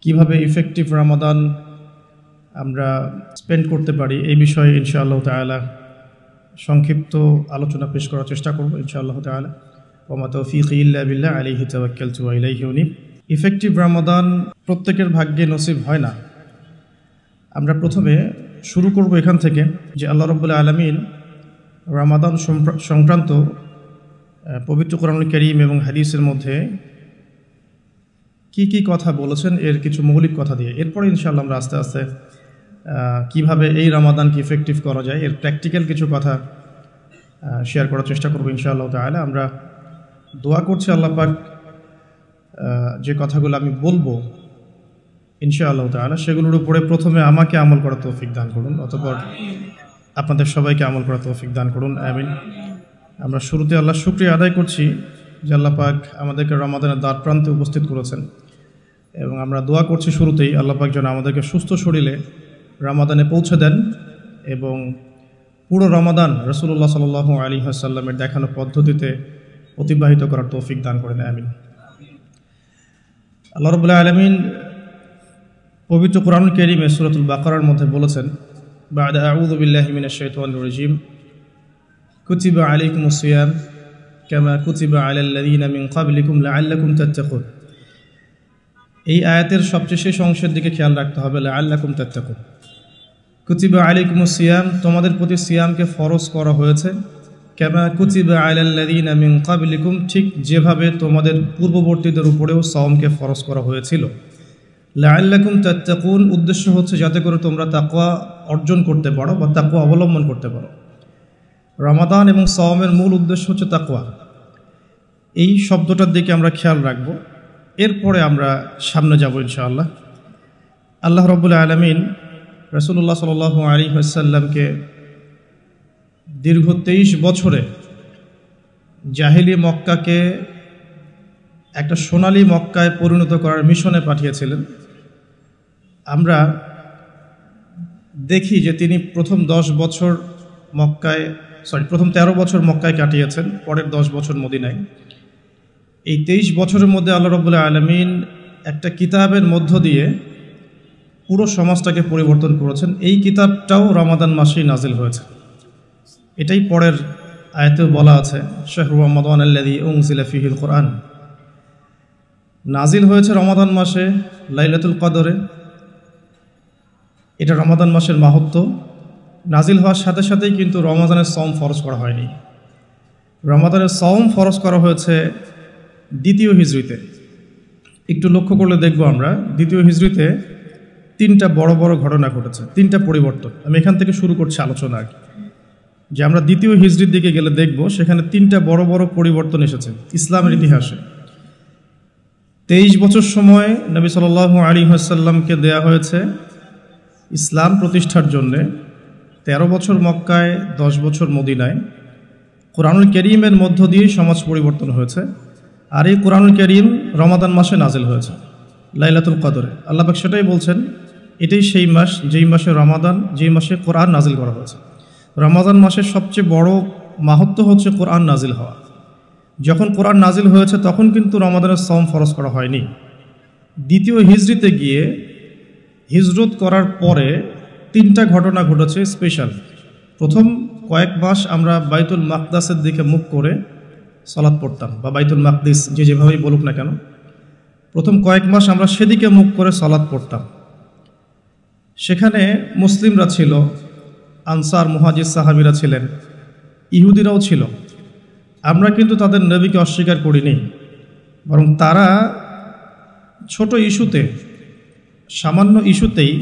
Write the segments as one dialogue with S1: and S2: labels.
S1: কিভাবে ইফেক্টিভ রমাদান আমরা স্পেন্ড করতে পারি এই বিষয়ে ইনশাআল্লাহ তাআলা সংক্ষিপ্ত আলোচনা পেশ করার চেষ্টা করব ইনশাআল্লাহ তাআলা। ওয়া তাওফীকি ইল্লা বিল্লাহ আলাইহি তাওয়াক্কালতু ওয়া ইলাইহি উনীব। ইফেক্টিভ রমাদান প্রত্যেকের ভাগ্যে নসিব হয় না। আমরা প্রথমে শুরু করব এখান থেকে যে আল্লাহ রাব্বুল আলামিন রমাদান সংক্রান্ত পবিত্র কোরআনুল কারীম এবং হাদিসের মধ্যে কি কথা বলেছেন এর কিছু মৌলিক কথা দিয়ে, এরপরে ইনশাআল্লাহ আমরা আস্তে আস্তে কিভাবে এই রমাদানকে ইফেক্টিভ করা যায় এর প্র্যাকটিক্যাল কিছু কথা শেয়ার করার চেষ্টা করব ইনশাআল্লাহ তাআলা। আমরা দোয়া করছি আল্লাহ পাক যে কথাগুলো আমি বলবো ইনশাআল্লাহ তাআলা সেগুলোর উপরে প্রথমে আমাকে আমল করার তৌফিক দান করুন, অতঃপর আপনাদের সবাইকে আমল করার তৌফিক দান করুন, আমিন। আমরা শুরুতে আল্লাহ শুকরিয়া আদায় করছি যে আল্লাহ পাক আমাদেরকে রমাদানের দ্বার প্রান্তে উপস্থিত করেছেন এবং আমরা দোয়া করছি শুরুতেই আল্লাহ পাক যেন আমাদেরকে সুস্থ শরীরে রমাদানে পৌঁছে দেন এবং পুরো রমাদান রাসূলুল্লাহ সাল্লাল্লাহু আলাইহি ওয়াসাল্লামের দেখানো পদ্ধতিতে অতিবাহিত করার তৌফিক দান করেন, আমিন। আল্লাহ রাব্বুল আলামিন পবিত্র কোরআনুল কারীমে সূরাতুল বাকারার মধ্যে বলেছেন, বা'দা আউযু বিল্লাহি মিনাশ শাইতানির রাজীম, কুতিবা আলাইকুমুস সিয়াম কামা কুতিবা আলাল লাযীনা মিন ক্বাবলিকুম লাআল্লাকুম তাত্তাকুন। এই আয়াতের সবচেয়ে শেষ অংশের দিকে খেয়াল রাখতে হবে, লাআল্লাকুম তাত্তাকুন। কুতিবা আলাইকুমুস সিয়াম, তোমাদের প্রতি সিয়ামকে ফরজ করা হয়েছে, কামা কুতিবা আলাল লাযীনা মিন ক্বাবলিকুম, ঠিক যেভাবে তোমাদের পূর্ববর্তীদের উপরেও সাওমকে ফরজ করা হয়েছিল। লাআল্লাকুম তাত্তাকুন, উদ্দেশ্য হচ্ছে যাতে করে তোমরা তাকওয়া অর্জন করতে পারো বা তাকওয়া অবলম্বন করতে পারো। রমাদান এবং সাওমের মূল উদ্দেশ্য হচ্ছে তাকওয়া। এই শব্দটার দিকে আমরা খেয়াল রাখব, এরপরে আমরা সামনে যাব ইনশাআল্লাহ। আল্লাহ রাব্বুল আলামিন রাসূলুল্লাহ সাল্লাল্লাহু আলাইহি ওয়াসাল্লামকে দীর্ঘ 23 বছরে জাহিলি মক্কাকে একটা সোনালী মক্কায় পরিণত করার মিশনে পাঠিয়েছিলেন। আমরা দেখি যে তিনি প্রথম 13 বছর মক্কায় কাটিয়েছেন, পরের 10 বছর মদিনায়। এই 23 বছরের মধ্যে আল্লাহ রাব্বুল আলামিন একটা কিতাবের মধ্য দিয়ে পুরো সমাজটাকে পরিবর্তন করেছেন। এই কিতাবটাও রমাদান মাসেই নাজিল হয়েছে। এটাই পরের আয়াতেও বলা আছে, শাহরু রমাদানাল্লাযী উনজিলা ফীহিল কুরআন। নাজিল হয়েছে রমাদান মাসে লাইলাতুল কদরে, এটা রমাদান মাসের মাহাত্ম্য। নাজিল হওয়ার সাথে সাথেই কিন্তু রমাদানের সাওম ফরজ করা হয়নি। রমাদানের সাওম ফরজ করা হয়েছে দ্বিতীয় হিজরিতে। একটু লক্ষ্য করলে দেখব আমরা দ্বিতীয় হিজরিতে 3টা বড় বড় ঘটনা ঘটেছে, 3টা পরিবর্তন। আমি এখান থেকে শুরু করছি আলোচনা আগে, যে আমরা দ্বিতীয় হিজরির দিকে গেলে দেখব সেখানে 3টা বড় বড় পরিবর্তন এসেছে ইসলামের ইতিহাসে। 23 বছর সময় নবী সাল্লাল্লাহু আলাইহি ওয়াসাল্লামকে দেয়া হয়েছে ইসলাম প্রতিষ্ঠার জন্যে, 13 বছর মক্কায়, 10 বছর মদিনায়। কোরআনুল কারীমের মধ্য দিয়ে সমাজ পরিবর্তন হয়েছে। আর এই কোরআনুল কারীম রমাদান মাসে নাজিল হয়েছে লাইলাতুল কদরে। আল্লাহ পাক সেটাই বলছেন, এটাই সেই মাস যেই মাসে রমাদান, যেই মাসে কোরআন নাজিল করা হয়েছে। রমাদান মাসের সবচেয়ে বড় মাহাত্ম্য হচ্ছে কোরআন নাজিল হওয়া। যখন কোরআন নাজিল হয়েছে তখন কিন্তু রমাদানের সাওম ফরজ করা হয়নি। দ্বিতীয় হিজরিতে গিয়ে হিজরত করার পরে 3টা ঘটনা ঘটেছে স্পেশাল। প্রথম কয়েক মাস আমরা বাইতুল মাকদাসের দিকে মুখ করে সালাত পড়তাম, বা বাইতুল মাকদিস যেভাবেই বলুক না কেন, প্রথম কয়েক মাস আমরা সেদিকে মুখ করে সালাত পড়তাম। সেখানে মুসলিমরা ছিল, আনসার মুহাজির সাহাবীরা ছিলেন, ইহুদিরাও ছিল। আমরা কিন্তু তাদের নবীকে অস্বীকার করিনি, বরং তারা ছোট ইস্যুতে, সামান্য ইস্যুতেই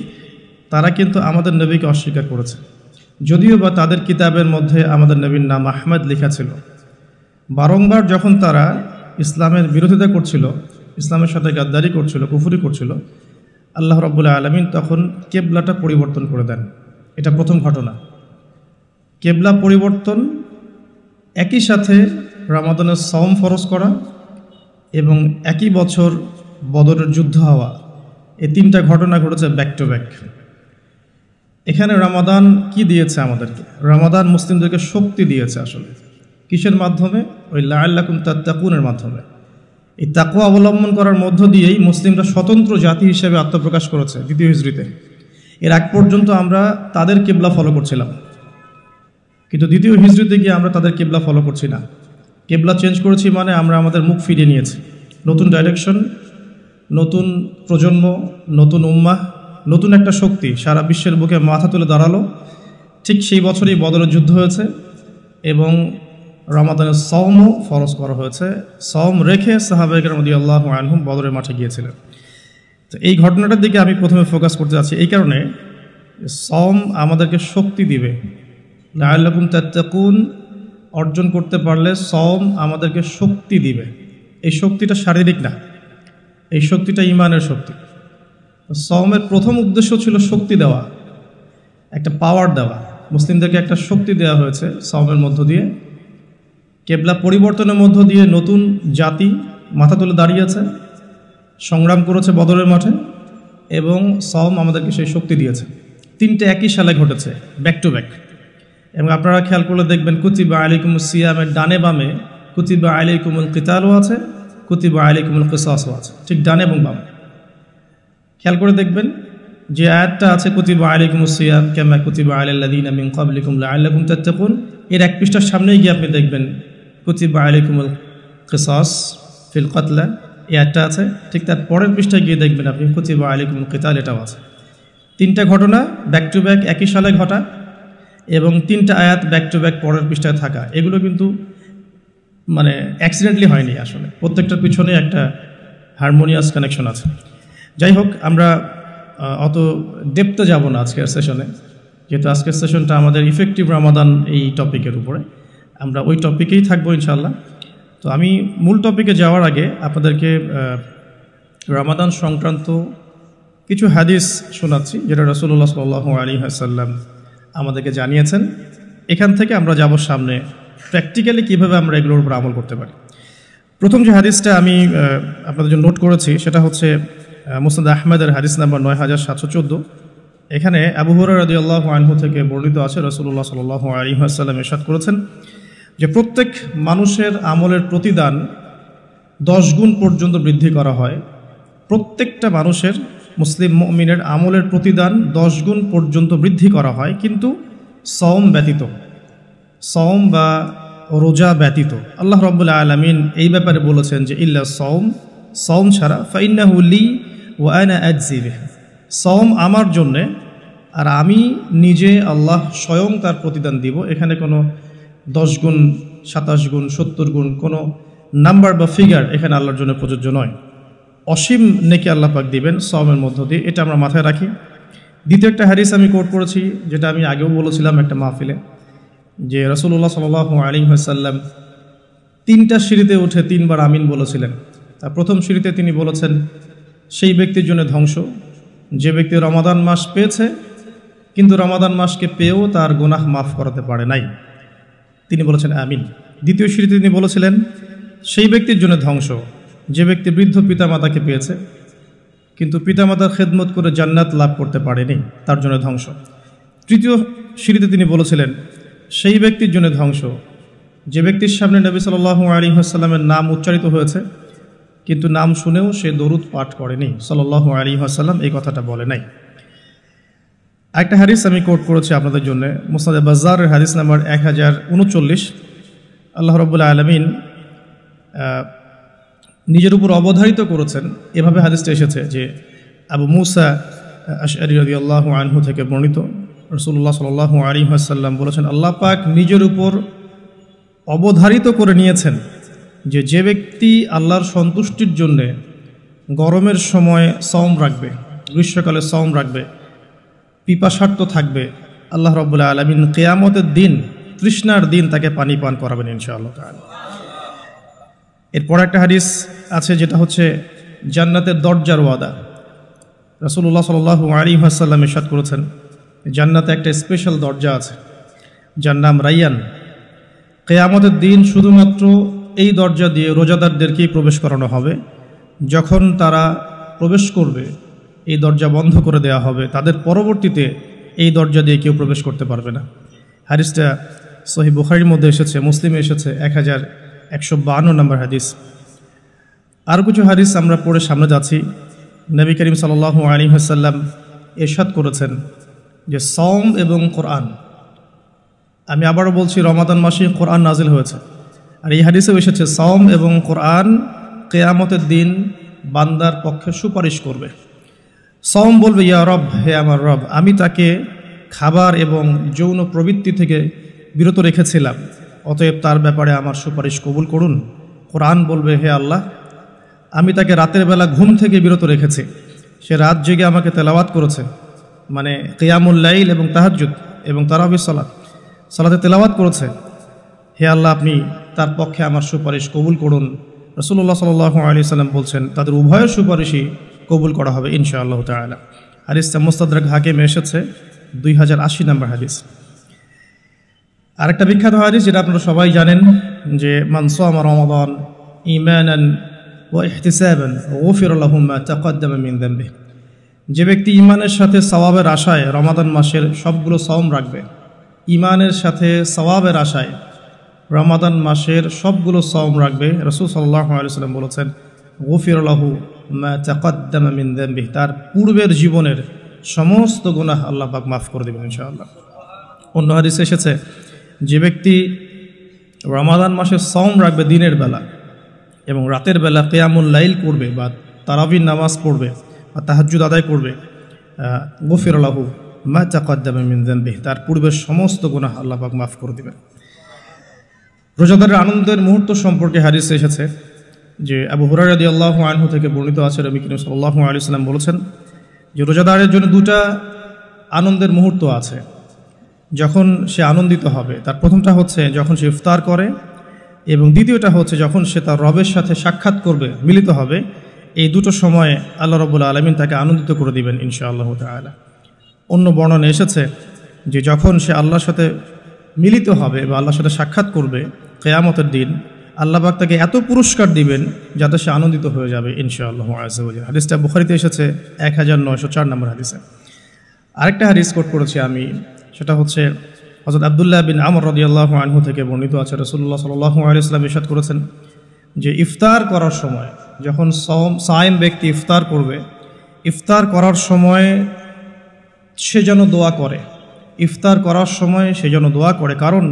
S1: তারা কিন্তু আমাদের নবীকে অস্বীকার করেছে। যদিও বা তাদের কিতাবের মধ্যে আমাদের নবীর নাম আহমদ লেখা ছিল। বারংবার যখন তারা ইসলামের বিরোধিতা করছিল, ইসলামের সাথে গাদ্দারি করছিল, কুফরি করছিল, আল্লাহ রাব্বুল আলামিন তখন কেবলাটা পরিবর্তন করে দেন। এটা প্রথম ঘটনা। কেবলা পরিবর্তন, একই সাথে রমাদানের সাওম ফরজ করা এবং একই বছর বদরের যুদ্ধ হওয়া, এই 3টা ঘটনা ঘটেছে ব্যাক টু ব্যাক। এখানে রমাদান কি দিয়েছে আমাদেরকে? রমাদান মুসলিমদেরকে শক্তি দিয়েছে। আসলে কিসের মাধ্যমে? ওই লাআল্লাকুম তাত্তাকুনের মাধ্যমে। এই তাকওয়া অবলম্বন করার মধ্য দিয়েই মুসলিমরা স্বতন্ত্র জাতি হিসেবে আত্মপ্রকাশ করেছে দ্বিতীয় হিজরিতে। এর আগ পর্যন্ত আমরা তাদের কিবলা ফলো করছিলাম, কিন্তু দ্বিতীয় হিজরিতে গিয়ে আমরা তাদের কিবলা ফলো করছি না। কিবলা চেঞ্জ করেছি মানে আমরা আমাদের মুখ ফিরিয়ে নিয়েছি। নতুন ডাইরেকশন, নতুন প্রজন্ম, নতুন উম্মাহ, নতুন একটা শক্তি সারা বিশ্বের বুকে মাথা তুলে দাঁড়ালো। ঠিক সেই বছরই বদরের যুদ্ধ হয়েছে এবং রমাদানের সওমও ফরজ করা হয়েছে। সওম রেখে সাহাবায়ে কেরাম রাদিয়াল্লাহু আনহুম বদরের মাঠে গিয়েছিলেন। তো এই ঘটনাটার দিকে আমি প্রথমে ফোকাস করতে যাচ্ছি এই কারণে, সওম আমাদেরকে শক্তি দিবে। লাআল্লাকুম তাত্তাকুন অর্জন করতে পারলে সওম আমাদেরকে শক্তি দিবে। এই শক্তিটা শারীরিক না, এই শক্তিটা ঈমানের শক্তি। সওমের প্রথম উদ্দেশ্য ছিল শক্তি দেওয়া, একটা পাওয়ার দেওয়া। মুসলিমদেরকে একটা শক্তি দেওয়া হয়েছে সওমের মধ্য দিয়ে। কেবলা পরিবর্তনের মধ্য দিয়ে নতুন জাতি মাথা তুলে দাঁড়িয়েছে, সংগ্রাম করেছে বদরের মাঠে, এবং সওম আমাদেরকে সেই শক্তি দিয়েছে। তিনটে একই সালে ঘটেছে, ব্যাক টু ব্যাক। এবং আপনারা খেয়াল করলে দেখবেন কুতিবা আলাইকুমুস সিয়ামের ডানে বামে কুতিবা আলাইকুমুল কিতালও আছে, কুতিবা আলাইকুমুল কিসাসও আছে, ঠিক ডানে এবং বামে। খেয়াল করে দেখবেন যে আয়াতটা আছে কুতিবা আলাইকুমুস সিয়াম কামা কুতিবা আলাল্লাযীনা মিন ক্বাবলিকুম লাআল্লাকুম তাত্তাকুন, এর এক পৃষ্ঠার সামনেই গিয়ে আপনি দেখবেন কুতিবা আলাইকুমুল কিসাস ফিল কাতলা, এই আয়াতটা আছে। ঠিক তার পরের পৃষ্ঠায় গিয়ে দেখবেন আপনি কুতিবা আলাইকুমুল কিতাল, এটাও আছে। তিনটা ঘটনা ব্যাক টু ব্যাক একই সালে ঘটা এবং তিনটা আয়াত ব্যাক টু ব্যাক পরের পৃষ্ঠায় থাকা, এগুলো কিন্তু মানে অ্যাক্সিডেন্টলি হয়নি। আসলে প্রত্যেকটার পিছনে একটা হারমোনিয়াস কানেকশন আছে। যাই হোক, আমরা অত ডেপথে যাব না আজকের সেশনে, যেহেতু আজকের সেশনটা আমাদের ইফেক্টিভ রমাদান এই টপিকের উপরে, আমরা ওই টপিকেই থাকবো ইনশাআল্লাহ। তো আমি মূল টপিকে যাওয়ার আগে আপনাদেরকে রমাদান সংক্রান্ত কিছু হাদিস শোনাচ্ছি, যেটা রাসূলুল্লাহ সাল্লাল্লাহু আলাইহি ওয়াসাল্লাম আমাদেরকে জানিয়েছেন। এখান থেকে আমরা যাব সামনে প্র্যাকটিক্যালি কীভাবে আমরা এগুলোর উপর আমল করতে পারি। প্রথম যে হাদিসটা আমি আপনাদের জন্য নোট করেছি সেটা হচ্ছে মুসনাদ আহমেদের হাদিস নাম্বার ৯৭১৪। এখানে আবু হুরায়রা রাদিয়াল্লাহু আনহু থেকে বর্ণিত আছে, রাসূলুল্লাহ সাল্লাল্লাহু আলাইহি ওয়াসাল্লাম ইরশাদ করেছেন যে প্রত্যেক মানুষের আমলের প্রতিদান 10 গুণ পর্যন্ত বৃদ্ধি করা হয়। প্রত্যেকটা মানুষের, মুসলিম মুমিনের আমলের প্রতিদান 10 গুণ পর্যন্ত বৃদ্ধি করা হয়, কিন্তু সওম ব্যতীত, সওম বা রোজা ব্যতীত। আল্লাহ রাব্বুল আলামিন এই ব্যাপারে বলেছেন যে ইল্লা সওম, সওম ছাড়া, ফাইন্নাহু লি ওয়া আনা আজজি বিহি, সওম আমার জন্যে আর আমি নিজে আল্লাহ স্বয়ং তার প্রতিদান দিব। এখানে কোনো 10 গুণ, 27 গুণ, 70 গুণ কোনো নাম্বার বা ফিগার এখানে আল্লাহর জন্য প্রযোজ্য নয়। অসীম নেকি আল্লাহ পাক দিবেন সওমের মধ্য দিয়ে, এটা আমরা মাথায় রাখি। দ্বিতীয় একটা হাদিস আমি কোট করেছি, যেটা আমি আগেও বলেছিলাম একটা মাহফিলে, যে রাসূলুল্লাহ সাল্লাল্লাহু আলাইহি ওয়াসাল্লাম 3টা সিঁড়িতে উঠে 3 বার আমিন বলেছিলেন। তার প্রথম সিঁড়িতে তিনি বলেছেন সেই ব্যক্তির জন্য ধ্বংস যে ব্যক্তি রমাদান মাস পেয়েছে কিন্তু রমাদান মাসকে পেয়েও তার গুনাহ মাফ করাতে পারে নাই, তিনি বলেছেন আমিন। দ্বিতীয় সিঁড়িতে তিনি বলেছিলেন সেই ব্যক্তির জন্য ধ্বংস যে ব্যক্তি বৃদ্ধ পিতামাতাকে পেয়েছে কিন্তু পিতামাতার খেদমত করে জান্নাত লাভ করতে পারেনি, তার জন্য ধ্বংস। তৃতীয় সিঁড়িতে তিনি বলেছিলেন সেই ব্যক্তির জন্য ধ্বংস যে ব্যক্তির সামনে নবী সাল্লাল্লাহু আলাইহি ওয়াসাল্লামের নাম উচ্চারিত হয়েছে কিন্তু নাম শুনেও সে দরুদ পাঠ করেনি, সাল্লাল্লাহু আলাইহি ওয়াসাল্লাম এই কথাটা বলে নাই। একটা হাদিস আমি কোট করেছি আপনাদের জন্য, মুসনাদ বাজ্জারের হাদিস নাম্বার 1039। আল্লাহ রাব্বুল আলামিন নিজের উপর অবধারিত করেছেন, এভাবে হাদিসটা এসেছে যে আবু মুসা আশআরী রাদিয়াল্লাহু আনহু থেকে বর্ণিত, রাসূলুল্লাহ সাল্লাল্লাহু আলাইহি ওয়াসাল্লাম বলেছেন আল্লাহ পাক নিজের উপর অবধারিত করে নিয়েছেন যে যে ব্যক্তি আল্লাহর সন্তুষ্টির জন্যে গরমের সময় সওম রাখবে, গ্রীষ্মকালে সওম রাখবে, পিপাসার্ত থাকবে, আল্লাহ রাব্বুল আলামিন কিয়ামতের দিন, তৃষ্ণার দিন তাকে পানি পান করাবেন ইনশাআল্লাহ তাআলা। এরপর একটা হাদিস আছে যেটা হচ্ছে জান্নাতের দরজার ওয়াদা। রাসূলুল্লাহ সাল্লাল্লাহু আলাইহি ওয়াসাল্লাম ইরশাদ করেছেন জান্নাতে একটা স্পেশাল দরজা আছে যার নাম রাইয়ান। কিয়ামতের দিন শুধুমাত্র এই দরজা দিয়ে রোজাদারদেরকেই প্রবেশ করানো হবে। যখন তারা প্রবেশ করবে এই দরজা বন্ধ করে দেওয়া হবে, তাদের পরবর্তীতে এই দরজা দিয়ে কেউ প্রবেশ করতে পারবে না। হাদিসটা সহিহ বুখারীর মধ্যে এসেছে, মুসলিমে এসেছে 1152 নম্বর হাদিস। আরও কিছু হাদিস আমরা পড়ে সামনে যাচ্ছি। নবী করিম সাল্লাল্লাহু আলাইহি ওয়াসাল্লাম ইরশাদ করেছেন যে সওম এবং কোরআন, আমি আবারও বলছি, রমাদান মাসে কোরআন নাজিল হয়েছে। আর এই হাদিসেও এসেছে সওম এবং কোরআন কিয়ামতের দিন বান্দার পক্ষে সুপারিশ করবে। সওম বলবে, ইয়া রব, হে আমার রব, আমি তাকে খাবার এবং যৌন প্রবৃত্তি থেকে বিরত রেখেছিলাম, অতএব তার ব্যাপারে আমার সুপারিশ কবুল করুন। কোরআন বলবে, হে আল্লাহ, আমি তাকে রাতের বেলা ঘুম থেকে বিরত রেখেছি, সে রাত জেগে আমাকে তেলাওয়াত করেছে, মানে কিয়ামুল লাইল এবং তাহাজ্জুদ এবং তারাবির সালাতে তেলাওয়াত করেছে। হে আল্লাহ, আপনি তার পক্ষে আমার সুপারিশ কবুল করুন। রাসূলুল্লাহ সাল্লাল্লাহু আলাইহি সাল্লাম বলছেন তাদের উভয়ের সুপারিশই কবুল করা হবে ইনশাআল্লাহ তাআলা। হাদিসটা মুস্তাদরাক হাকিমে এসেছে 2080 নম্বর হাদিস। আরেকটা বিখ্যাত হাদিস যেটা আপনারা সবাই জানেন, যে মান সামা রমাদান ঈমানান ওয়া ইহতিসাবান গুফিরা লাহু মা তাকদ্দামা মিন যামবি। যে ব্যক্তি ঈমানের সাথে সওয়াবের আশায় রমাদান মাসের সবগুলো সওম রাখবে, ঈমানের সাথে সওয়াবের আশায় রমাদান মাসের সবগুলো সওম রাখবে, রাসূল সাল্লাল্লাহু আলাইহি ওয়াসাল্লাম বলেছেন গুফিরা লাহু মা তাকদ্দামা মিন যামবি, তার পূর্বের জীবনের সমস্ত গুনাহ আল্লাহ পাক মাফ করে দেবেন ইনশাআল্লাহ। অন্য হাদিসে এসেছে যে ব্যক্তি রমাদান মাসে সওম রাখবে দিনের বেলা এবং রাতের বেলা কিয়ামুল লাইল করবে বা তারাবির নামাজ পড়বে বা তাহাজ্জুদ আদায় করবে, গফির লাহু মা তাকদ্দামা মিন যামবিহি, তার পূর্বের সমস্ত গুনাহ আল্লাহ পাক মাফ করে দেবেন। রোজাদারের আনন্দের মুহূর্ত সম্পর্কে হাদিসে এসেছে যে আবু হুরায়রা রাদিয়াল্লাহু আনহু থেকে বর্ণিত আছে, নবী করিম সাল্লাল্লাহু আলাইহি ওয়াসাল্লাম বলেছেন যে রোজাদারের জন্য দুটা আনন্দের মুহূর্ত আছে যখন সে আনন্দিত হবে। তার প্রথমটা হচ্ছে যখন সে ইফতার করে এবং দ্বিতীয়টা হচ্ছে যখন সে তার রবের সাথে সাক্ষাৎ করবে, মিলিত হবে। এই দুটো সময়ে আল্লাহ রাব্বুল আলামিন তাকে আনন্দিত করে দিবেন ইনশাআল্লাহ তাআলা। অন্য বর্ণনা এসেছে যে যখন সে আল্লাহর সাথে মিলিত হবে বা আল্লাহর সাথে সাক্ষাৎ করবে কিয়ামতের দিন, আল্লাহ পাক তাকে এত পুরস্কার দিবেন যাতে সে আনন্দিত হয়ে যাবে ইনশাআল্লাহ আযজা ওয়া জাল্লা। হাদিসটা বুখারীতে এসেছে 1904 নম্বর হাদিসে। আরেকটা হাদিস কোট করেছি আমি, সেটা হচ্ছে হযরত আব্দুল্লাহ বিন আমর রাদিয়াল্লাহু আনহু থেকে বর্ণিত আছে, রাসূলুল্লাহ সাল্লাল্লাহু আলাইহি ওয়াসাল্লাম ইরশাদ করেছেন যে ইফতার করার সময় যখন সায়েম ব্যক্তি ইফতার করবে, ইফতার করার সময় সে যেন দোয়া করে, ইফতার করার সময় সে যেন দোয়া করে, কারণ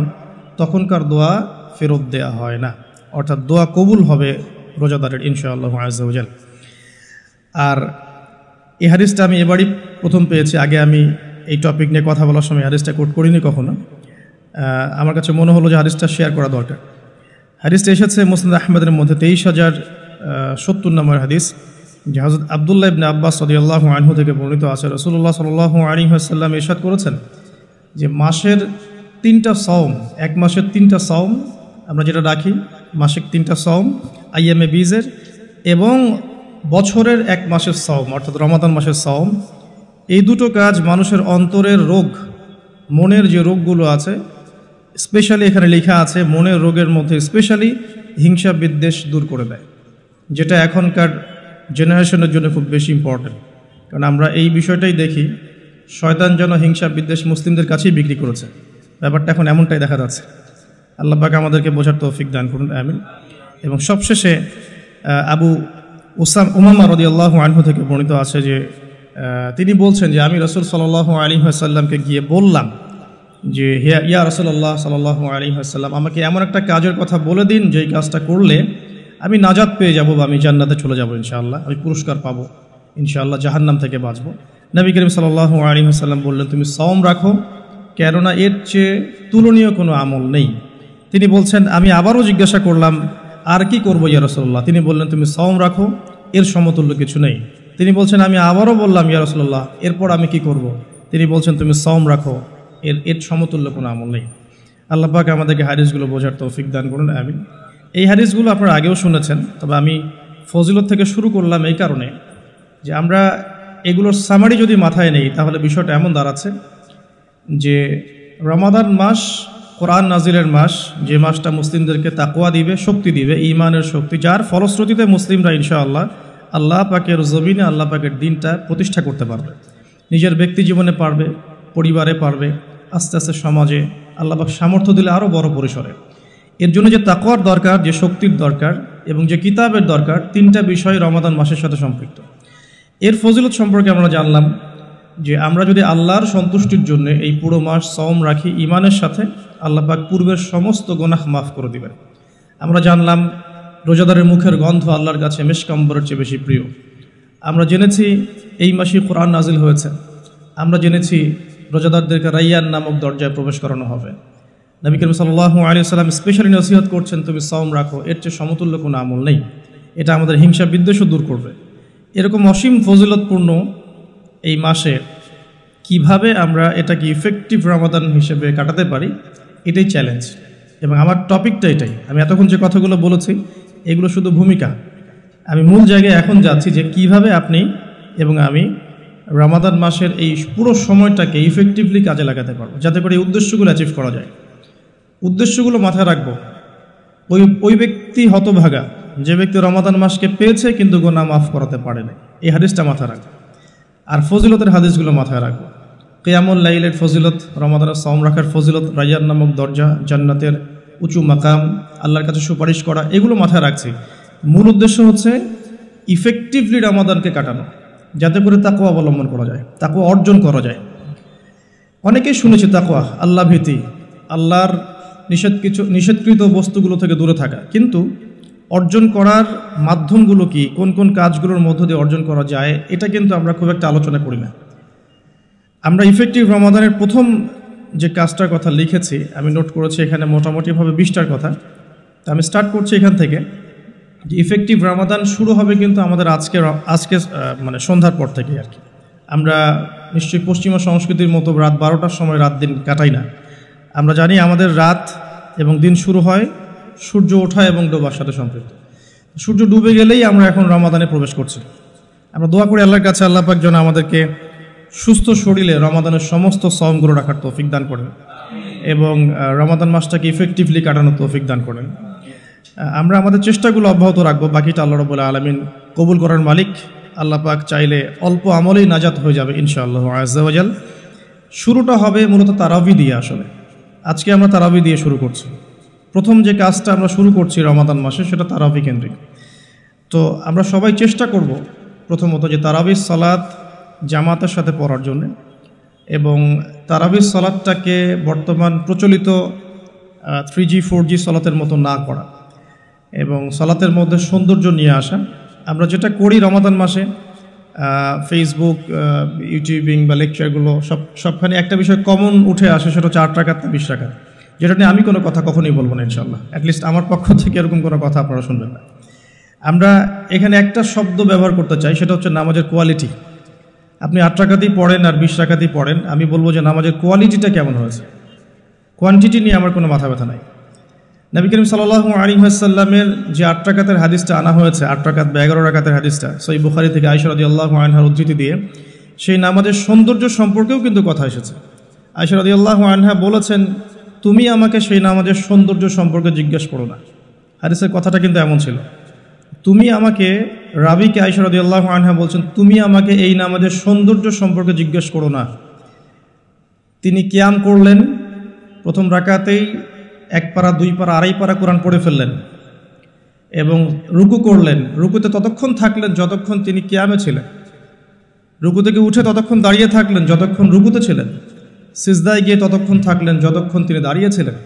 S1: তখনকার দোয়া ফেরত দেয়া হয় না, অর্থাৎ দোয়া কবুল হবে রোজাদারের ইনশাআল্লাহ আযজা ওয়া জাল্লা। আর এই হাদিসটা আমি এবারই প্রথম পেয়েছি, আগে আমি এই টপিক নিয়ে কথা বলার সময় হাদিসটা কোট করিনি কখনো। আমার কাছে মনে হলো যে হাদিসটা শেয়ার করা দরকার। হাদিসটা এসেছে মুসনাদ আহমদের মধ্যে 23,070 নম্বর হাদিস, যে হযরত আব্দুল্লাহ ইবনে আব্বাস রাদিয়াল্লাহু আনহু থেকে বর্ণিত আছে, রাসূলুল্লাহ সাল্লাল্লাহু আলাইহি ওয়াসাল্লাম ইরশাদ করেছেন যে মাসের 3টা সওম, এক মাসের 3টা সওম আমরা যেটা রাখি, মাসিক 3টা সওম আইয়ামে বীজের, এবং বছরের 1 মাসের সওম অর্থাৎ রমাদান মাসের সওম, এই দুটো কাজ মানুষের অন্তরের রোগ, মনের যে রোগগুলো আছে, স্পেশালি এখানে লেখা আছে মনের রোগের মধ্যে স্পেশালি হিংসা বিদ্বেষ দূর করে দেয়, যেটা এখনকার জেনারেশনের জন্য খুব বেশি ইম্পর্টেন্ট। কারণ আমরা এই বিষয়টাই দেখি, শয়তান যেন হিংসা বিদ্বেষ মুসলিমদের কাছেই বিক্রি করেছে, ব্যাপারটা এখন এমনটাই দেখা যাচ্ছে। আল্লাহ পাক আমাদেরকে বোঝার তৌফিক দান করুন, আমিন। এবং সবশেষে আবু উমামা রাদিয়াল্লাহু আনহু থেকে বর্ণিত আছে যে তিনি বলছেন যে আমি রাসূল সাল্লাল্লাহু আলাইহি ওয়াসাল্লামকে গিয়ে বললাম যে ইয়া রাসূলুল্লাহ সাল্লাল্লাহু আলাইহি ওয়াসাল্লাম, আমাকে এমন একটা কাজের কথা বলে দিন যেই কাজটা করলে আমি নাজাত পেয়ে যাব বা আমি জান্নাতে চলে যাব ইনশাআল্লাহ, আমি পুরস্কার পাবো ইনশাআল্লাহ, জাহান্নাম থেকে বাঁচবো। নবী করিম সাল্লাল্লাহু আলাইহি ওয়াসাল্লাম বললেন তুমি সওম রাখো, কেননা এর চেয়ে তুলনীয় কোনো আমল নেই। তিনি বলছেন আমি আবারও জিজ্ঞাসা করলাম আর কি করবো ইয়া রাসূলুল্লাহ, তিনি বললেন তুমি সওম রাখো, এর সমতুল্য কিছু নেই। তিনি বলছেন আমি আবারও বললাম ইয়া রাসূলুল্লাহ, এরপর আমি কি করব? তিনি বলছেন তুমি সওম রাখো, এর সমতুল্য কোনো আমল নেই। আল্লাহ পাক আমাদেরকে হাদিসগুলো বোঝার তৌফিক দান করুন, আমিন। এই হাদিসগুলো আপনারা আগেও শুনেছেন, তবে আমি ফজিলত থেকে শুরু করলাম এই কারণে যে আমরা এগুলোর সামারি যদি মাথায় নেই তাহলে বিষয়টা এমন দাঁড়াচ্ছে যে রমাদান মাস কোরআন নাজিলের মাস, যে মাসটা মুসলিমদেরকে তাকওয়া দিবে, শক্তি দিবে, ঈমানের শক্তি, যার ফলশ্রুতিতে মুসলিমরা ইনশাআল্লাহ আল্লাহ পাকের জমিনে আল্লাহ পাকের দিনটা প্রতিষ্ঠা করতে পারবে, নিজের ব্যক্তি জীবনে পারবে, পরিবারে পারবে, আস্তে আস্তে সমাজে আল্লাহ পাক সামর্থ্য দিলে আরও বড় পরিসরে। এর জন্য যে তাকওয়ার দরকার, যে শক্তির দরকার, এবং যে কিতাবের দরকার, 3টা বিষয় রমাদান মাসের সাথে সম্পৃক্ত। এর ফজিলত সম্পর্কে আমরা জানলাম যে আমরা যদি আল্লাহর সন্তুষ্টির জন্য এই পুরো মাস সওম রাখি, ঈমানের সাথে আল্লাহ পাক পূর্বের সমস্ত গুনাহ মাফ করে দিবেন। আমরা জানলাম রোজাদারের মুখের গন্ধ আল্লাহর কাছে মিশকাম্বরের চেয়ে বেশি প্রিয়। আমরা জেনেছি এই মাসে কোরআন নাজিল হয়েছে। আমরা জেনেছি রোজাদারদেরকে রাইয়ান নামক দরজায় প্রবেশ করানো হবে। নবী করিম সাল্লাল্লাহু আলাইহি ওয়াসাল্লাম স্পেশালি নসিহত করছেন, তুমি সওম রাখো, এর চেয়ে সমতুল্য কোনো আমল নেই। এটা আমাদের হিংসা বিদ্বেষও দূর করবে। এরকম অসীম ফজিলতপূর্ণ এই মাসে কিভাবে আমরা এটাকে ইফেক্টিভ রমাদান হিসেবে কাটাতে পারি, এটাই চ্যালেঞ্জ। এবং আমার টপিকটা এটাই। আমি এতক্ষণ যে কথাগুলো বলেছি এগুলো শুধু ভূমিকা। আমি মূল জায়গায় এখন যাচ্ছি যে কিভাবে আপনি এবং আমি রমাদান মাসের এই পুরো সময়টাকে ইফেক্টিভলি কাজে লাগাতে পারবো, যাতে করে এই উদ্দেশ্যগুলো অ্যাচিভ করা যায়। উদ্দেশ্যগুলো মাথায় রাখবো। ওই ব্যক্তি হতভাগা যে ব্যক্তি রমাদান মাসকে পেয়েছে কিন্তু গুনাহ মাফ করাতে পারে না, এই হাদিসটা মাথায় রাখবো। আর ফজিলতের হাদিসগুলো মাথায় রাখবো। কিয়ামুল লাইলের ফজিলত, রমাদানের সওম রাখার ফজিলত, রাইয়ান নামক দরজা, জান্নাতের উঁচু মাকাম, আল্লাহর কাছে সুপারিশ করা, এগুলো মাথায় রাখছি। মূল উদ্দেশ্য হচ্ছে ইফেক্টিভলি রমাদানকে কাটানো, যাতে করে তাকওয়া অবলম্বন করা যায়, তাকওয়া অর্জন করা যায়। অনেকেই শুনেছি তাকওয়া, আল্লাহ ভীতি, আল্লাহর নিষেধকৃত বস্তুগুলো থেকে দূরে থাকা, কিন্তু অর্জন করার মাধ্যমগুলো কি, কোন কোন কাজগুলোর মধ্য দিয়ে অর্জন করা যায়, এটা কিন্তু আমরা খুব একটা আলোচনা করি না। আমরা ইফেক্টিভ রমাদানের প্রথম যে কাজটার কথা লিখেছি, আমি নোট করেছি এখানে মোটামুটিভাবে 20টার কথা। তো আমি স্টার্ট করছি এখান থেকে যে ইফেক্টিভ রমাদান শুরু হবে কিন্তু আমাদের আজকে মানে সন্ধ্যার পর থেকে আর কি। আমরা নিশ্চয়ই পশ্চিমা সংস্কৃতির মতো রাত 12টার সময় রাত দিন কাটাই না। আমরা জানি আমাদের রাত এবং দিন শুরু হয় সূর্য ওঠা এবং ডোবার সাথে সম্পৃক্ত। সূর্য ডুবে গেলেই আমরা এখন রমাদানে প্রবেশ করছি। আমরা দোয়া করি আল্লাহর কাছে, আল্লাহ পাক যেন আমাদেরকে সুস্থ শরীরে রমাদানের সমস্ত সওমগুলো রাখার তৌফিক দান করেন এবং রমাদান মাসটাকে ইফেক্টিভলি কাটানোর তৌফিক দান করেন। আমরা আমাদের চেষ্টাগুলো অব্যাহত রাখবো, বাকিটা আল্লাহ রাব্বুল আলামিন কবুল করার মালিক। আল্লাহ পাক চাইলে অল্প আমলেই নাজাত হয়ে যাবে ইনশাআল্লাহ আজ্জা ওয়া জাল। শুরুটা হবে মূলত তারাবি দিয়ে। আসলে আজকে আমরা তারাবি দিয়ে শুরু করছি। প্রথম যে কাজটা আমরা শুরু করছি রমাদান মাসে, সেটা তারাবি কেন্দ্রিক। তো আমরা সবাই চেষ্টা করব প্রথমত যে তারাবির সালাত জামাতের সাথে পড়ার জন্য, এবং তারাবির সালাতটাকে বর্তমান প্রচলিত 3G 4G সালাতের মতো না করা এবং সালাতের মধ্যে সৌন্দর্য নিয়ে আসা। আমরা যেটা করি রমাদান মাসে ফেসবুক, ইউটিউবিং বা লেকচারগুলো সবখানে একটা বিষয় কমন উঠে আসে, সেটা হচ্ছে 8 রাকাত না 20 রাকাত, যেটা নিয়ে আমি কোনো কথা কখনোই বলবো না ইনশাল্লাহ। অ্যাটলিস্ট আমার পক্ষ থেকে এরকম কোনো কথা আপনারা শুনবেন না। আমরা এখানে একটা শব্দ ব্যবহার করতে চাই, সেটা হচ্ছে নামাজের কোয়ালিটি। আপনি 8 রাকাতই পড়েন আর 20 রাকাতই পড়েন, আমি বলবো যে নামাজের কোয়ালিটিটা কেমন হয়েছে। কোয়ান্টিটি নিয়ে আমার কোনো মাথা ব্যথা নাই। নবী করিম সাল্লাল্লাহু আলাইহি ওয়াসাল্লামের যে 8 রাকাতের হাদিসটা আনা হয়েছে, 8 রাকাত বা 11 রাকাতের হাদিসটা সহিহ বুখারী থেকে আয়েশা রাদিয়াল্লাহু আনহার উদ্ধৃতি দিয়ে, সেই নামাজের সৌন্দর্য সম্পর্কেও কিন্তু কথা এসেছে। আয়েশা রাদিয়াল্লাহু আনহা বলেছেন, তুমি আমাকে সেই নামাজের সৌন্দর্য সম্পর্কে জিজ্ঞেস করো না। হাদিসের কথাটা কিন্তু এমন ছিল, তুমি আমাকে, রাবিকে আয়েশা রাদিয়াল্লাহু আনহা বলছেন, তুমি আমাকে এই নামাজের সৌন্দর্য সম্পর্কে জিজ্ঞেস করো না। তিনি কিয়াম করলেন, প্রথম রাকাতেই 1 পারা 2 পারা 2.5 পারা কোরআন পড়ে ফেললেন এবং রুকু করলেন। রুকুতে ততক্ষণ থাকলেন যতক্ষণ তিনি কিয়ামে ছিলেন। রুকু থেকে উঠে ততক্ষণ দাঁড়িয়ে থাকলেন যতক্ষণ রুকুতে ছিলেন। সিজদায় গিয়ে ততক্ষণ থাকলেন যতক্ষণ তিনি দাঁড়িয়েছিলেন।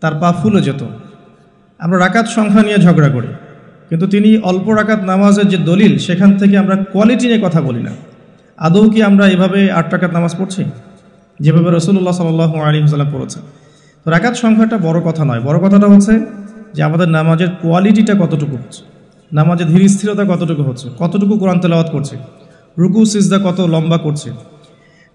S1: তার পা ফুলে যেত। আমরা রাকাত সংখ্যা নিয়ে ঝগড়া করি, কিন্তু তিনি অল্প রাকাত নামাজের যে দলিল, সেখান থেকে আমরা কোয়ালিটি নিয়ে কথা বলি না। আদৌ কি আমরা এভাবে 8 রাকাত নামাজ পড়ছি যেভাবে রাসূলুল্লাহ সাল্লাল্লাহু আলাইহি ওয়াসাল্লাম পড়েছেন? তো রাকাত সংখ্যাটা বড় কথা নয়, বড় কথাটা হচ্ছে যে আমাদের নামাজের কোয়ালিটিটা কতটুকু হচ্ছে, নামাজের ধীর স্থিরতা কতটুকু হচ্ছে, কতটুকু কোরআন তেলাওয়াত করছে, রুকু সিজদা কত লম্বা করছে।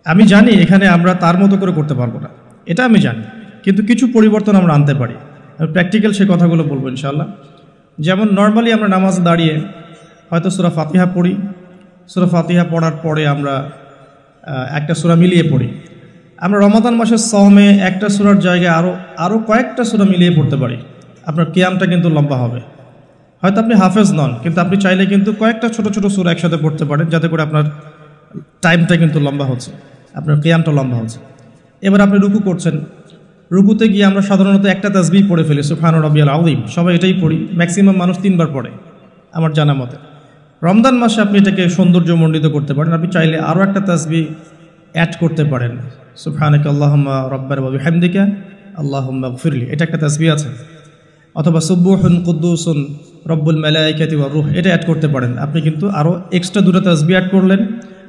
S1: আমি জানি এখানে আমরা তার মতো করে করতে পারবো না, এটা আমি জানি, কিন্তু কিছু পরিবর্তন আমরা আনতে পারি। আমি প্র্যাকটিক্যাল সে কথাগুলো বলবো ইনশাআল্লাহ। যেমন নর্মালি আমরা নামাজ দাঁড়িয়ে হয়তো সূরা ফাতিহা পড়ি, সূরা ফাতিহা পড়ার পরে আমরা একটা সূরা মিলিয়ে পড়ি। আমরা রমাদান মাসের সওমে একটা সূরার জায়গায় আরও কয়েকটা সূরা মিলিয়ে পড়তে পারি। আপনার কিয়ামটা কিন্তু লম্বা হবে। হয়তো আপনি হাফেজ নন, কিন্তু আপনি চাইলে কিন্তু কয়েকটা ছোট ছোট সূরা একসাথে পড়তে পারেন, যাতে করে আপনার টাইমটা কিন্তু লম্বা হচ্ছে, আপনার কিয়ামটা লম্বা হচ্ছে। এবার আপনি রুকু করছেন, রুকুতে গিয়ে আমরা সাধারণত একটা তাসবিহ পড়ে ফেলি, সুবহান রাব্বিয়াল আযীম, সবাই এটাই পড়ি, ম্যাক্সিমাম মানুষ 3 বার পড়ে আমার জানা মতে। রমজান মাসে আপনি এটাকে সৌন্দর্যমণ্ডিত করতে পারেন, আপনি চাইলে আরও একটা তাসবিহ অ্যাড করতে পারেন, সুবহানাকা আল্লাহুম্মা রাব্বানা ওয়া বিহামদিকা আল্লাহুম্মা গফিরলি, এটা একটা তাসবিহ আছে। অথবা সুবহুন কুদ্দুসুন রব্বুল মালাইকাতি ওয়ার রূহ, এটা অ্যাড করতে পারেন। আপনি কিন্তু আরও এক্সট্রা 2টা তাসবিহ অ্যাড করলেন,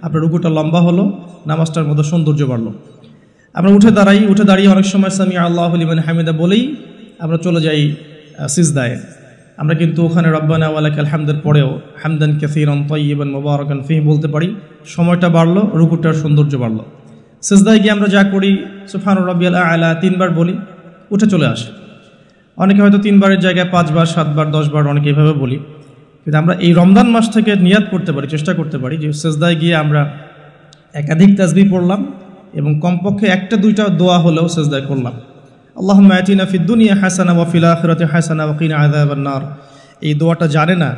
S1: আপনার রুকুটা লম্বা হলো, নামাজটার মধ্যে সৌন্দর্য বাড়লো। আমরা উঠে দাঁড়িয়ে অনেক সময় সামি আল্লাহু লিমান হামিদা বলেই আমরা চলে যাই সিজদায়। আমরা কিন্তু ওখানে রব্বানা ওয়া লাকাল হামদের পরেও হামদান কাসীরান তাইয়িবান মুবারাকান ফীহি বলতে পারি, সময়টা বাড়লো, রুকুটার সৌন্দর্য বাড়লো। সিজদায় গিয়ে আমরা যা করি সুবহান রাব্বিয়াল আ'লা 3 বার বলি, উঠে চলে আসে। অনেকে হয়তো 3 বারের জায়গায় 5 বার, 7 বার, 10 বার অনেকে এভাবে বলি। কিন্তু আমরা এই রমজান মাস থেকে নিয়াত করতে পারি, চেষ্টা করতে পারি যে সিজদায় গিয়ে আমরা একাধিক তাসবিহ পড়লাম এবং কমপক্ষে 1-2টা দোয়া হলেও সিজদায় করলাম। আল্লাহুম্মা আতিনা ফিদ দুনিয়া হাসানা ওয়া ফিল আখিরাতি হাসানা ওয়া কিনা আযাবান নার। এই দোয়াটা জানে না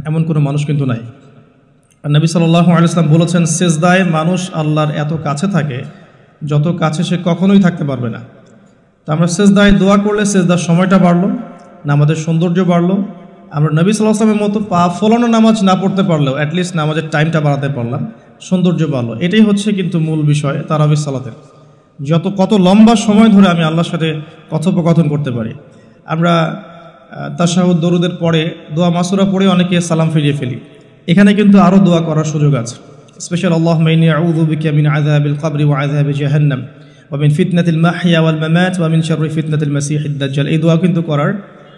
S1: এমন কোনো মানুষ কিন্তু নাই। আর নবী সাল্লাল্লাহু আলাইহি ওয়াসাল্লাম বলেছেন, সিজদায় মানুষ আল্লাহর এত কাছে থাকে যত কাছে সে কখনোই থাকতে পারবে না। তো আমরা সিজদায় দোয়া করলে সিজদার সময়টা বাড়লো, নামাজের সৌন্দর্য বাড়লো। আমরা নবী সাল্লাল্লাহু আলাইহি ওয়াসাল্লামের মতো পা ফলানো নামাজ না পড়তে পারলেও অ্যাটলিস্ট নামাজের টাইমটা বাড়াতে পারলাম, সৌন্দর্য বাড়লো। এটাই হচ্ছে কিন্তু মূল বিষয় তারাবিহ সালাতের। কত লম্বা সময় ধরে আমি আল্লাহর সাথে কথোপকথন করতে পারি। আমরা তাশাহুদ দরুদের পরে দোয়া মাসুরা পড়ে অনেকে সালাম ফিরিয়ে ফেলি, এখানে কিন্তু আরও দোয়া করার সুযোগ আছে। স্পেশাল আল্লাহুম্মা ইন্নী আউযু বিকা মিন আযাবিল কবরি ওয়া আযাবি জাহান্নাম ওয়া মিন ফিতনাতিল মাহইয়া ওয়াল মামাত ওয়া মিন শাররি ফিতনাতিল মাসীহিদ দাজ্জাল। এই দোয়া কিন্তু করার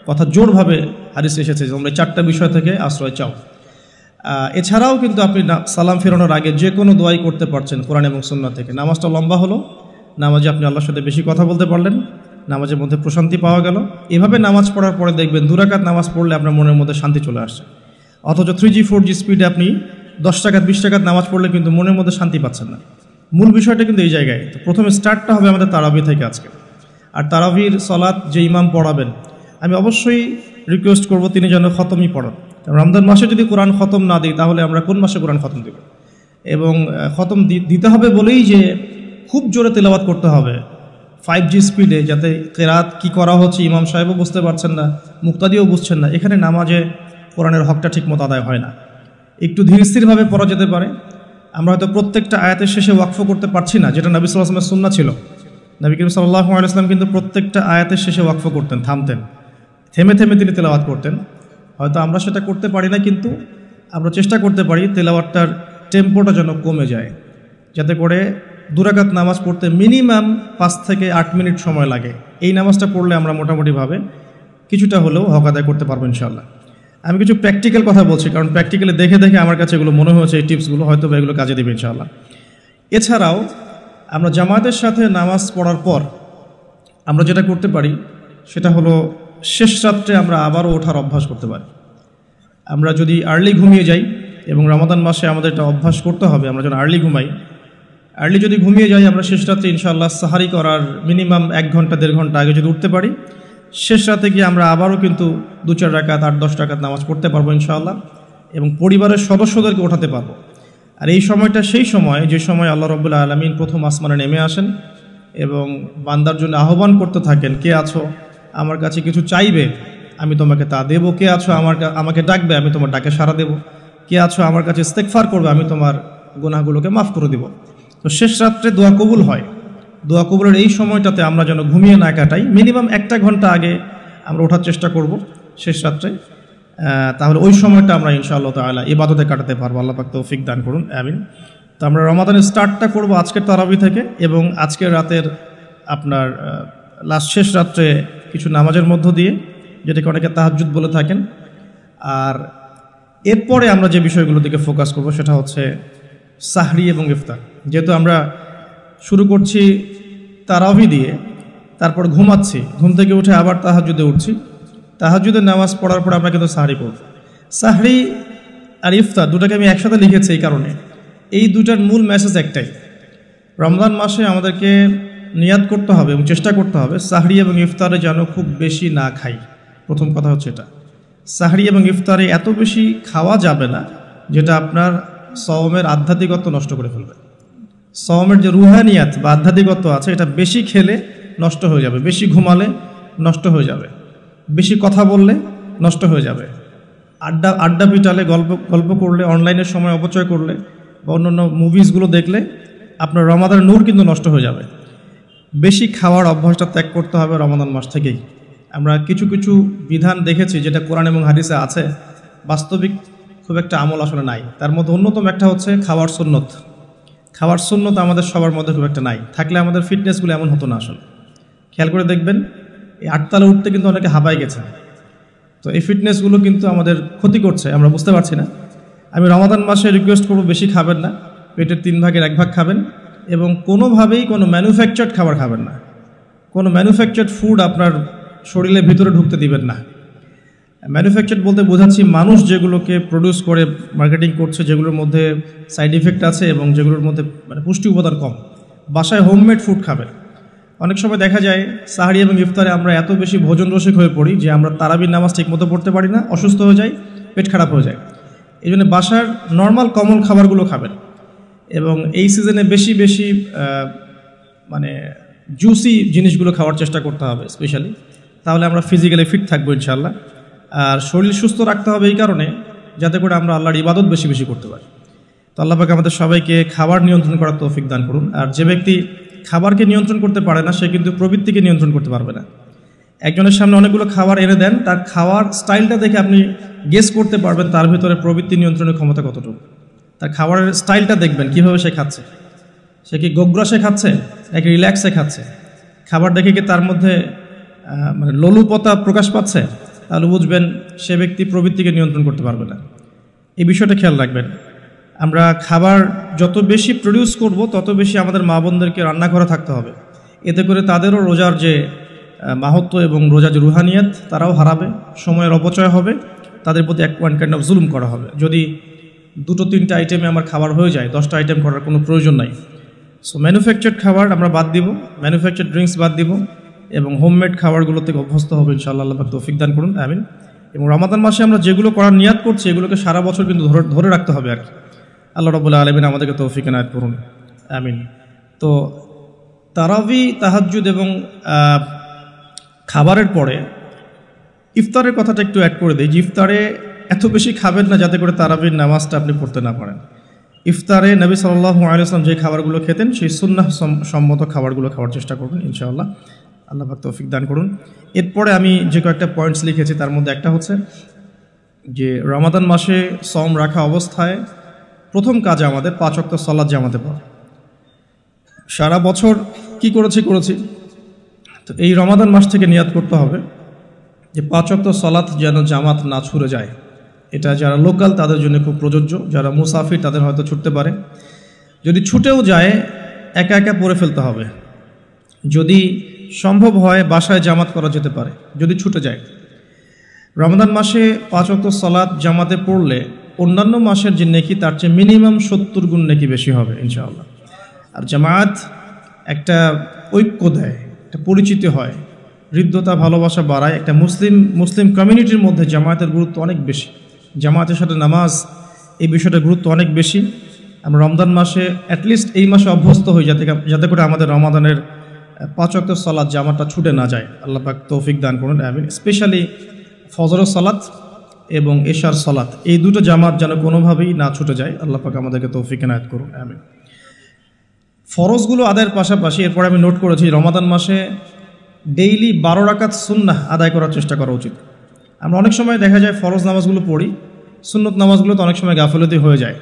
S1: কথা জোরভাবে হাদিসে এসেছে, তোমরা 4টা বিষয় থেকে আশ্রয় চাও। এছাড়াও কিন্তু আপনি সালাম ফেরানোর আগে যে কোনো দোয়াই করতে পারছেন কোরআন এবং সুন্নাহ থেকে। নামাজটা লম্বা হলো, নামাজে আপনি আল্লাহর সাথে বেশি কথা বলতে পারলেন, নামাজের মধ্যে প্রশান্তি পাওয়া গেল। এভাবে নামাজ পড়ার পরে দেখবেন 2 রাকাত নামাজ পড়লে আপনার মনের মধ্যে শান্তি চলে আসছে। অথচ 3G 4G স্পিডে আপনি 10 রাকাত 20 রাকাত নামাজ পড়লে কিন্তু মনের মধ্যে শান্তি পাচ্ছেন না। মূল বিষয়টা কিন্তু এই জায়গায়। তো প্রথমে স্টার্টটা হবে আমাদের তারাবিহ থেকে আজকে। আর তারাবির সালাত যে ইমাম পড়াবেন, আমি অবশ্যই রিকোয়েস্ট করব তিনি যেন খতমই পড়ান। রমজান মাসে যদি কোরআন খতম না দিই তাহলে আমরা কোন মাসে কোরআন খতম দেব? এবং খতম দিতে হবে বলেই যে খুব জোরে তেলাওয়াত করতে হবে 5G স্পিডে, যাতে কেরাত কি করা হচ্ছে ইমাম সাহেবও বুঝতে পারছেন না, মুক্তাদিও বুঝছেন না। এখানে নামাজে কোরআনের হকটা ঠিকমতো আদায় হয় না। একটু ধীর স্থিরভাবে পড়া যেতে পারে। আমরা হয়তো প্রত্যেকটা আয়াতের শেষে ওয়াকফ করতে পারছি না, যেটা নবী সাল্লাল্লাহু আলাইহি ওয়াসাল্লামের সুন্নাহ ছিল। নবী করিম সাল্লাল্লাহু আলাইহি ওয়াসাল্লাম কিন্তু প্রত্যেকটা আয়াতের শেষে ওয়াকফ করতেন, থামতেন, থেমে থেমে তিনি তেলাওয়াত করতেন। হয়তো আমরা সেটা করতে পারি না, কিন্তু আমরা চেষ্টা করতে পারি তেলাওয়াতটার টেম্পোটা যেন কমে যায়, যাতে করে 2 রাকাত নামাজ পড়তে মিনিমাম 5 থেকে 8 মিনিট সময় লাগে। এই নামাজটা পড়লে আমরা মোটামুটিভাবে কিছুটা হলেও হক আদায় করতে পারবো ইনশাআল্লাহ। আমি কিছু প্র্যাকটিক্যাল কথা বলছি, কারণ প্র্যাকটিক্যালি দেখে দেখে আমার কাছে এগুলো মনে হয়েছে, এই টিপসগুলো হয়তো বা এগুলো কাজে দেবে ইনশাআল্লাহ। এছাড়াও আমরা জামাতের সাথে নামাজ পড়ার পর আমরা যেটা করতে পারি সেটা হলো শেষ রাত্রে আমরা আবারও ওঠার অভ্যাস করতে পারি। আমরা যদি আর্লি ঘুমিয়ে যাই, এবং রমাদান মাসে আমাদের এটা অভ্যাস করতে হবে, আমরা যেন আর্লি ঘুমাই। আর্লি যদি ঘুমিয়ে যাই আমরা শেষ রাত্রে ইনশাআল্লাহ সাহারি করার মিনিমাম 1 ঘন্টা 1.5 ঘন্টা আগে যদি উঠতে পারি, শেষ রাতে গিয়ে আমরা আবারও কিন্তু 2-4 রাকাত 8-10 রাকাত নামাজ পড়তে পারবো ইনশাআল্লাহ, এবং পরিবারের সদস্যদেরকে ওঠাতে পারবো। আর এই সময়টা সেই সময় যে সময় আল্লাহ রাব্বুল আলামিন প্রথম আসমানে নেমে আসেন এবং বান্দার জন্য আহ্বান করতে থাকেন, কে আছো আমার কাছে কিছু চাইবে আমি তোমাকে তা দেবো, কে আছো আমাকে ডাকবে আমি তোমার ডাকে সাড়া দেবো, কে আছো আমার কাছে ইস্তেগফার করবে আমি তোমার গুনাহগুলোকে মাফ করে দেব। তো শেষ রাত্রে দোয়া কবুল হয়। দোয়া কবুলের এই সময়টাতে আমরা যেন ঘুমিয়ে না কাটাই, মিনিমাম 1 ঘন্টা আগে আমরা ওঠার চেষ্টা করব শেষ রাত্রে। তাহলে ওই সময়টা আমরা ইনশাআল্লাহ তাআলা ইবাদতে কাটাতে পারবো। আল্লাহ পাক তৌফিক দান করুন, আমিন। তো আমরা রমাদানের স্টার্টটা করব আজকের তারাবি থেকে, এবং আজকের রাতের আপনার শেষ রাত্রে কিছু নামাজের মধ্য দিয়ে, যেটাকে অনেকে তাহাজ্জুদ বলে থাকেন। আর এরপরে আমরা যে বিষয়গুলোর দিকে ফোকাস করব সেটা হচ্ছে সাহরি এবং ইফতার। যেহেতু আমরা শুরু করছি তারাবি দিয়ে, তারপর ঘুমাচ্ছি, ঘুম থেকে উঠে আবার তাহাজ্জুদে উঠছি, তাহাজ্জুদের নামাজ পড়ার পর আমরা কিন্তু সাহরি করব। সাহরি আর ইফতার দুটাকে আমি একসাথে লিখেছি এই কারণে, এই দুটার মূল মেসেজ একটাই। রমজান মাসে আমাদেরকে নিয়াত করতে হবে এবং চেষ্টা করতে হবে সাহরি এবং ইফতারে যেন খুব বেশি না খাই। প্রথম কথা হচ্ছে এটা, সাহরি এবং ইফতারে এত বেশি খাওয়া যাবে না যেটা আপনার সওমের আধ্যাত্মিকত্ব নষ্ট করে ফেলবে। সওমের যে রুহানিয়াত বা আধ্যাত্মিকত্ব আছে, এটা বেশি খেলে নষ্ট হয়ে যাবে, বেশি ঘুমালে নষ্ট হয়ে যাবে, বেশি কথা বললে নষ্ট হয়ে যাবে, আড্ডা পিটালে, গল্প করলে, অনলাইনের সময় অপচয় করলে বা অন্যান্য মুভিজগুলো দেখলে আপনার রমাদানের নূর কিন্তু নষ্ট হয়ে যাবে। বেশি খাওয়ার অভ্যাসটা ত্যাগ করতে হবে রমাদান মাস থেকেই। আমরা কিছু কিছু বিধান দেখেছি যেটা কোরআন এবং হাদিসে আছে, বাস্তবিক খুব একটা আমল আসলে নাই। তার মধ্যে অন্যতম একটা হচ্ছে খাওয়ার সুন্নত। খাওয়ার সুন্নত আমাদের সবার মধ্যে খুব একটা নাই, থাকলে আমাদের ফিটনেসগুলো এমন হতো না আসলে। খেয়াল করে দেখবেন এই 8 তালে উঠতে কিন্তু অনেকে হাঁপায় গেছে। তো এই ফিটনেসগুলো কিন্তু আমাদের ক্ষতি করছে, আমরা বুঝতে পারছি না। আমি রমাদান মাসে রিকোয়েস্ট করব বেশি খাবেন না, পেটের 3 ভাগের 1 ভাগ খাবেন এবং কোনোভাবেই কোনো ম্যানুফ্যাকচার্ড খাবার খাবেন না। কোনো ম্যানুফ্যাকচার্ড ফুড আপনার শরীরের ভিতরে ঢুকতে দিবেন না। ম্যানুফ্যাকচার্ড বলতে বোঝাচ্ছি মানুষ যেগুলোকে প্রডিউস করে মার্কেটিং করছে, যেগুলোর মধ্যে সাইড ইফেক্ট আছে এবং যেগুলোর মধ্যে মানে পুষ্টি উপাদান কম। বাসায় হোমমেড ফুড খাবেন। অনেক সময় দেখা যায় সাহারি এবং ইফতারে আমরা এত বেশি ভোজন রসিক হয়ে পড়ি যে আমরা তারাবির নামাজ ঠিকমতো পড়তে পারি না, অসুস্থ হয়ে যাই, পেট খারাপ হয়ে যায়। এই জন্য বাসার নর্মাল কমন খাবারগুলো খাবেন এবং এই সিজনে বেশি বেশি মানে জুসি জিনিসগুলো খাওয়ার চেষ্টা করতে হবে স্পেশালি, তাহলে আমরা ফিজিক্যালি ফিট থাকবো ইনশাআল্লাহ। আর শরীর সুস্থ রাখতে হবে এই কারণে যাতে করে আমরা আল্লাহর ইবাদত বেশি বেশি করতে পারি। তো আল্লাহ পাক আমাদের সবাইকে খাবার নিয়ন্ত্রণ করার তৌফিক দান করুন। আর যে ব্যক্তি খাবারকে নিয়ন্ত্রণ করতে পারে না সে কিন্তু প্রবৃত্তিকে নিয়ন্ত্রণ করতে পারবে না। একজনের সামনে অনেকগুলো খাবার এনে দেন, তার খাওয়ার স্টাইলটা দেখে আপনি গেস করতে পারবেন তার ভিতরে প্রবৃত্তি নিয়ন্ত্রণের ক্ষমতা কতটুকু। তার খাবারের স্টাইলটা দেখবেন কীভাবে সে খাচ্ছে, সে কি গোগ্রাসে খাচ্ছে নাকি রিল্যাক্সে খাচ্ছে, খাবার দেখে কি তার মধ্যে মানে লোলুপতা প্রকাশ পাচ্ছে, তাহলে বুঝবেন সে ব্যক্তি প্রবৃত্তিকে নিয়ন্ত্রণ করতে পারবে না। এই বিষয়টা খেয়াল রাখবেন। আমরা খাবার যত বেশি প্রডিউস করব তত বেশি আমাদের মা বোনদেরকে রান্নাঘরে থাকতে হবে, এতে করে তাদেরও রোজার যে মাহাত্ম্য এবং রোজার যে রুহানিয়াত তারাও হারাবে, সময়ের অপচয় হবে, তাদের প্রতি ওয়ান কাইন্ড অফ জুলুম করা হবে। যদি 2-3টা আইটেমে আমার খাবার হয়ে যায়, 10টা আইটেম করার কোনো প্রয়োজন নাই। সো ম্যানুফ্যাকচার্ড খাবার আমরা বাদ দিব, ম্যানুফ্যাকচার্ড ড্রিঙ্কস বাদ দিব এবং হোমমেড খাবারগুলো থেকে অভ্যস্ত হবে ইনশাআল্লাহ। আল্লাহ পাক তৌফিক দান করুন, আমিন। এবং রমাদান মাসে আমরা যেগুলো করার নিয়াত করছি এগুলোকে সারা বছর কিন্তু ধরে রাখতে হবে আর কি। আল্লাহ রাব্বুল আলামিন আমাদেরকে তৌফিক এনায়েত করুন, আমিন। তো তারাবি, তাহাজ্জুদ এবং খাবারের পরে ইফতারের কথাটা একটু অ্যাড করে দিই যে ইফতারে এত বেশি খাবেন না যাতে করে তারাবির নামাজটা আপনি পড়তে না পারেন। ইফতারে নবী সাল্লাল্লাহু আলাইহি ওয়াসাল্লাম যে খাবারগুলো খেতেন সেই সুন্নাহ সম্মত খাবারগুলো খাওয়ার চেষ্টা করবেন ইনশাআল্লাহ। আল্লাহ পাক তৌফিক দান করুন। এরপরে আমি যে কয়েকটা পয়েন্টস লিখেছি তার মধ্যে একটা হচ্ছে যে রমাদান মাসে সওম রাখা অবস্থায় প্রথম কাজ আমাদের 5 ওয়াক্ত সালাত জামাতে পড়া। সারা বছর কি করেছি তো এই রমাদান মাস থেকে নিয়াত করতে হবে যে 5 ওয়াক্ত সালাত যেন জামাত না ছুটে যায়। এটা যারা লোকাল তাদের জন্য খুব প্রযোজ্য, যারা মুসাফির তাদের হয়তো ছুটতে পারে। যদি ছুটেও যায় একা একা পড়ে ফেলতে হবে, যদি সম্ভব হয় বাসায় জামাত করা যেতে পারে যদি ছুটে যায়। রমাদান মাসে 5 ওয়াক্ত সালাত জামাতে পড়লে অন্যান্য মাসের যে নেকি তার চেয়ে মিনিমাম 70 গুণ নেকি বেশি হবে ইনশাআল্লাহ। আর জামাত একটা ঐক্য দেয়, একটা পরিচিতি হয়, হৃদ্যতা ভালোবাসা বাড়ায়। একটা মুসলিম কমিউনিটির মধ্যে জামায়াতের গুরুত্ব অনেক বেশি, জামায়াতের সাথে নামাজ এই বিষয়টার গুরুত্ব অনেক বেশি। আমরা রমজান মাসে অ্যাটলিস্ট এই মাসে অভ্যস্ত হই যাতে করে আমাদের রমাদানের 5 ওয়াক্ত সালাত জামাতটা ছুটে না যায়। আল্লাহ পাক তৌফিক দান করুন, আমিন। স্পেশালি ফজরের সালাত এবং এশার সালাত এই দুটো জামাত যেন কোনোভাবেই না ছুটে যায়। আল্লাহ পাক আমাদেরকে তৌফিক এনায়েত করুন, আমিন। ফরজগুলো আদায়ের পাশাপাশি এরপরে আমি নোট করেছি রমাদান মাসে ডেইলি 12 রাকাত সুন্নাহ আদায় করার চেষ্টা করা উচিত। আমরা অনেক সময় দেখা যায় ফরজ নামাজগুলো পড়ি, সুন্নত নামাজগুলো তো অনেক সময় গাফিলতি হয়ে যায়,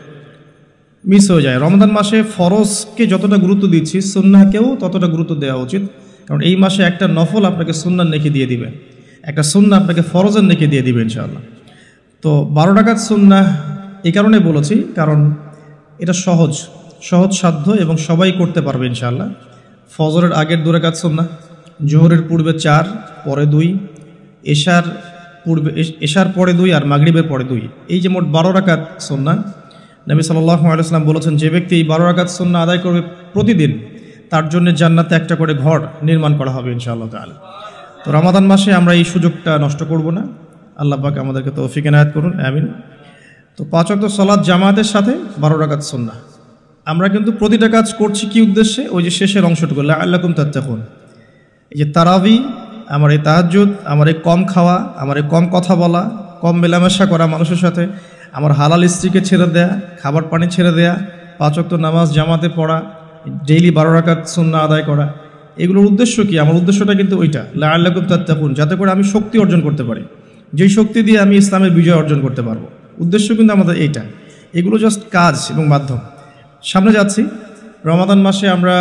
S1: মিস হয়ে যায়। রমাদান মাসে ফরজকে যতটা গুরুত্ব দিচ্ছি সুন্নাহকেও ততটা গুরুত্ব দেওয়া উচিত, কারণ এই মাসে একটা নফল আপনাকে সুন্নার নেকি দিয়ে দিবে, একটা সুন্নাহ আপনাকে ফরজের নেকি দিয়ে দিবে ইনশাআল্লাহ। তো 12 রাকাত সুন্নাহ এই কারণে বলেছি কারণ এটা সহজ সাধ্য এবং সবাই করতে পারবে ইনশাআল্লাহ। ফজরের আগের 2 রাকাত সুন্নাহ, জোহরের পূর্বে 4 পরে 2, এশার পরে 2 আর মাগরিবের পরে 2, এই যে মোট 12 রাকাত সুন্নাহ। নবী সাল্লাল্লাহু আলাইহি ওয়াসাল্লাম বলেছেন যে ব্যক্তি এই 12 রাকাত সুন্নাহ আদায় করবে প্রতিদিন তার জন্য জান্নাতে একটা করে ঘর নির্মাণ করা হবে ইনশাআল্লাহ তাআলা। তো রমাদান মাসে আমরা এই সুযোগটা নষ্ট করব না। আল্লাহ পাক আমাদেরকে তৌফিক এনায়েত করুন, আমিন। তো 5 ওয়াক্ত সালাত জামাতের সাথে 12 রাকাত সুন্নাহ। আমরা কিন্তু প্রতিটা কাজ করছি কি উদ্দেশ্যে? ওই যে শেষের অংশটুকু লাআল্লাকুম তাত্তাকুন, এই যে তারাবি, আমার এই তাহাজ্জুদ, আমার এই কম খাওয়া, আমার এই কম কথা বলা, কম মেলামেশা করা মানুষের সাথে, আমার হালাল স্ত্রীকে ছেড়ে দেয়া, খাবার পানি ছেড়ে দেয়া, 5 ওয়াক্ত নামাজ জামাতে পড়া, ডেইলি 12 রাকাত সুন্নাহ আদায় করা, এগুলোর উদ্দেশ্য কি? আমার উদ্দেশ্যটা কিন্তু ওইটা, লাআল্লাকুম তাত্তাকুন, যাতে করে আমি শক্তি অর্জন করতে পারি, যেই শক্তি দিয়ে আমি ইসলামের বিজয় অর্জন করতে পারবো। উদ্দেশ্য কিন্তু আমাদের এইটা। এগুলো জাস্ট কাজ এবং মাধ্যম। সামনে যাচ্ছি, রমাদান মাসে আমরা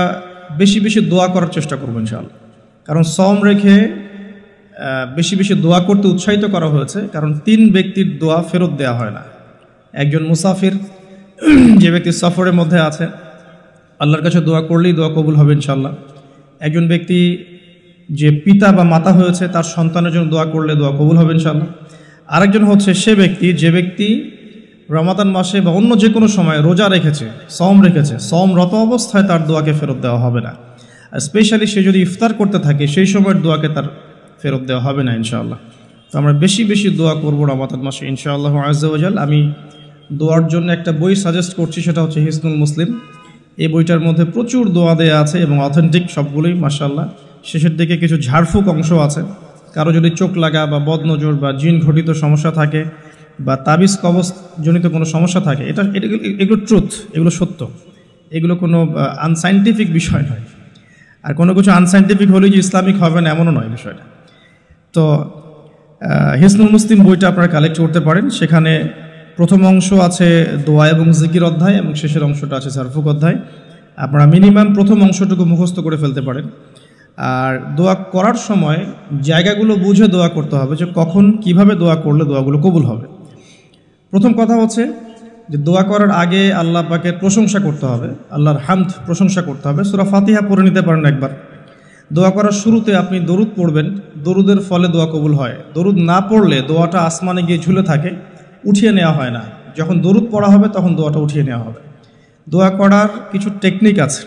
S1: বেশি বেশি দোয়া করার চেষ্টা করবো ইনশাআল্লাহ। কারণ সওম রেখে বেশি বেশি দোয়া করতে উৎসাহিত করা হয়েছে, কারণ 3 ব্যক্তির দোয়া ফেরত দেওয়া হয় না। একজন মুসাফির, যে ব্যক্তি সফরের মধ্যে আছে, আল্লাহর কাছে দোয়া করলেই দোয়া কবুল হবে ইনশাআল্লাহ। একজন ব্যক্তি যে পিতা বা মাতা হয়েছে, তার সন্তানের জন্য দোয়া করলে দোয়া কবুল হবে ইনশাআল্লাহ। আরেকজন হচ্ছে সে ব্যক্তি, যে ব্যক্তি রমাদান মাসে বা অন্য যে কোনো সময় রোজা রেখেছে, সওম রেখেছে, সওমরত অবস্থায় তার দোয়াকে ফেরত দেওয়া হবে না। আর স্পেশালি সে যদি ইফতার করতে থাকে, সেই সময়ের দোয়াকে তার ফেরত দেওয়া হবে না ইনশাআল্লাহ। তো আমরা বেশি বেশি দোয়া করবো রমাদান মাসে ইনশাআল্লাহ আযজা ওয়া জাল। আমি দোয়ার জন্য একটা বই সাজেস্ট করছি, সেটা হচ্ছে হিসনুল মুসলিম। এই বইটার মধ্যে প্রচুর দোয়া দেয়া আছে এবং অথেন্টিক সবগুলোই মাশাআল্লাহ। শেষের দিকে কিছু ঝাড়ফুঁক অংশ আছে। কারো যদি চোখ লাগা বা বদনজর বা জিন ঘটিত সমস্যা থাকে বা তাবিজ কবজ জনিত কোনো সমস্যা থাকে, এগুলো ট্রুথ, এগুলো সত্য, এগুলো কোনো আনসাইন্টিফিক বিষয় নয়। আর কোনো কিছু আনসাইন্টিফিক হলেই যে ইসলামিক হবে না, এমনও নয় বিষয়টা। তো হিসনুল মুসলিম বইটা আপনারা কালেক্ট করতে পারেন। সেখানে প্রথম অংশ আছে দোয়া এবং জিকির অধ্যায়, এবং শেষের অংশটা আছে ঝাড়ফুঁক অধ্যায়। আপনারা মিনিমাম প্রথম অংশটুকু মুখস্থ করে ফেলতে পারেন। আর দোয়া করার সময় জায়গাগুলো বুঝে দোয়া করতে হবে, যে কখন কিভাবে দোয়া করলে দোয়াগুলো কবুল হবে। প্রথম কথা হচ্ছে যে দোয়া করার আগে আল্লাহ পাকের প্রশংসা করতে হবে, আল্লাহর হামদ প্রশংসা করতে হবে। সূরা ফাতিহা পড়ে নিতে পারেন একবার। দোয়া করার শুরুতে আপনি দরুদ পড়বেন, দরুদের ফলে দোয়া কবুল হয়। দরুদ না পড়লে দোয়াটা আসমানে গিয়ে ঝুলে থাকে, উঠিয়ে নেওয়া হয় না। যখন দরুদ পড়া হবে তখন দোয়াটা উঠিয়ে নেওয়া হবে। দোয়া করার কিছু টেকনিক আছে,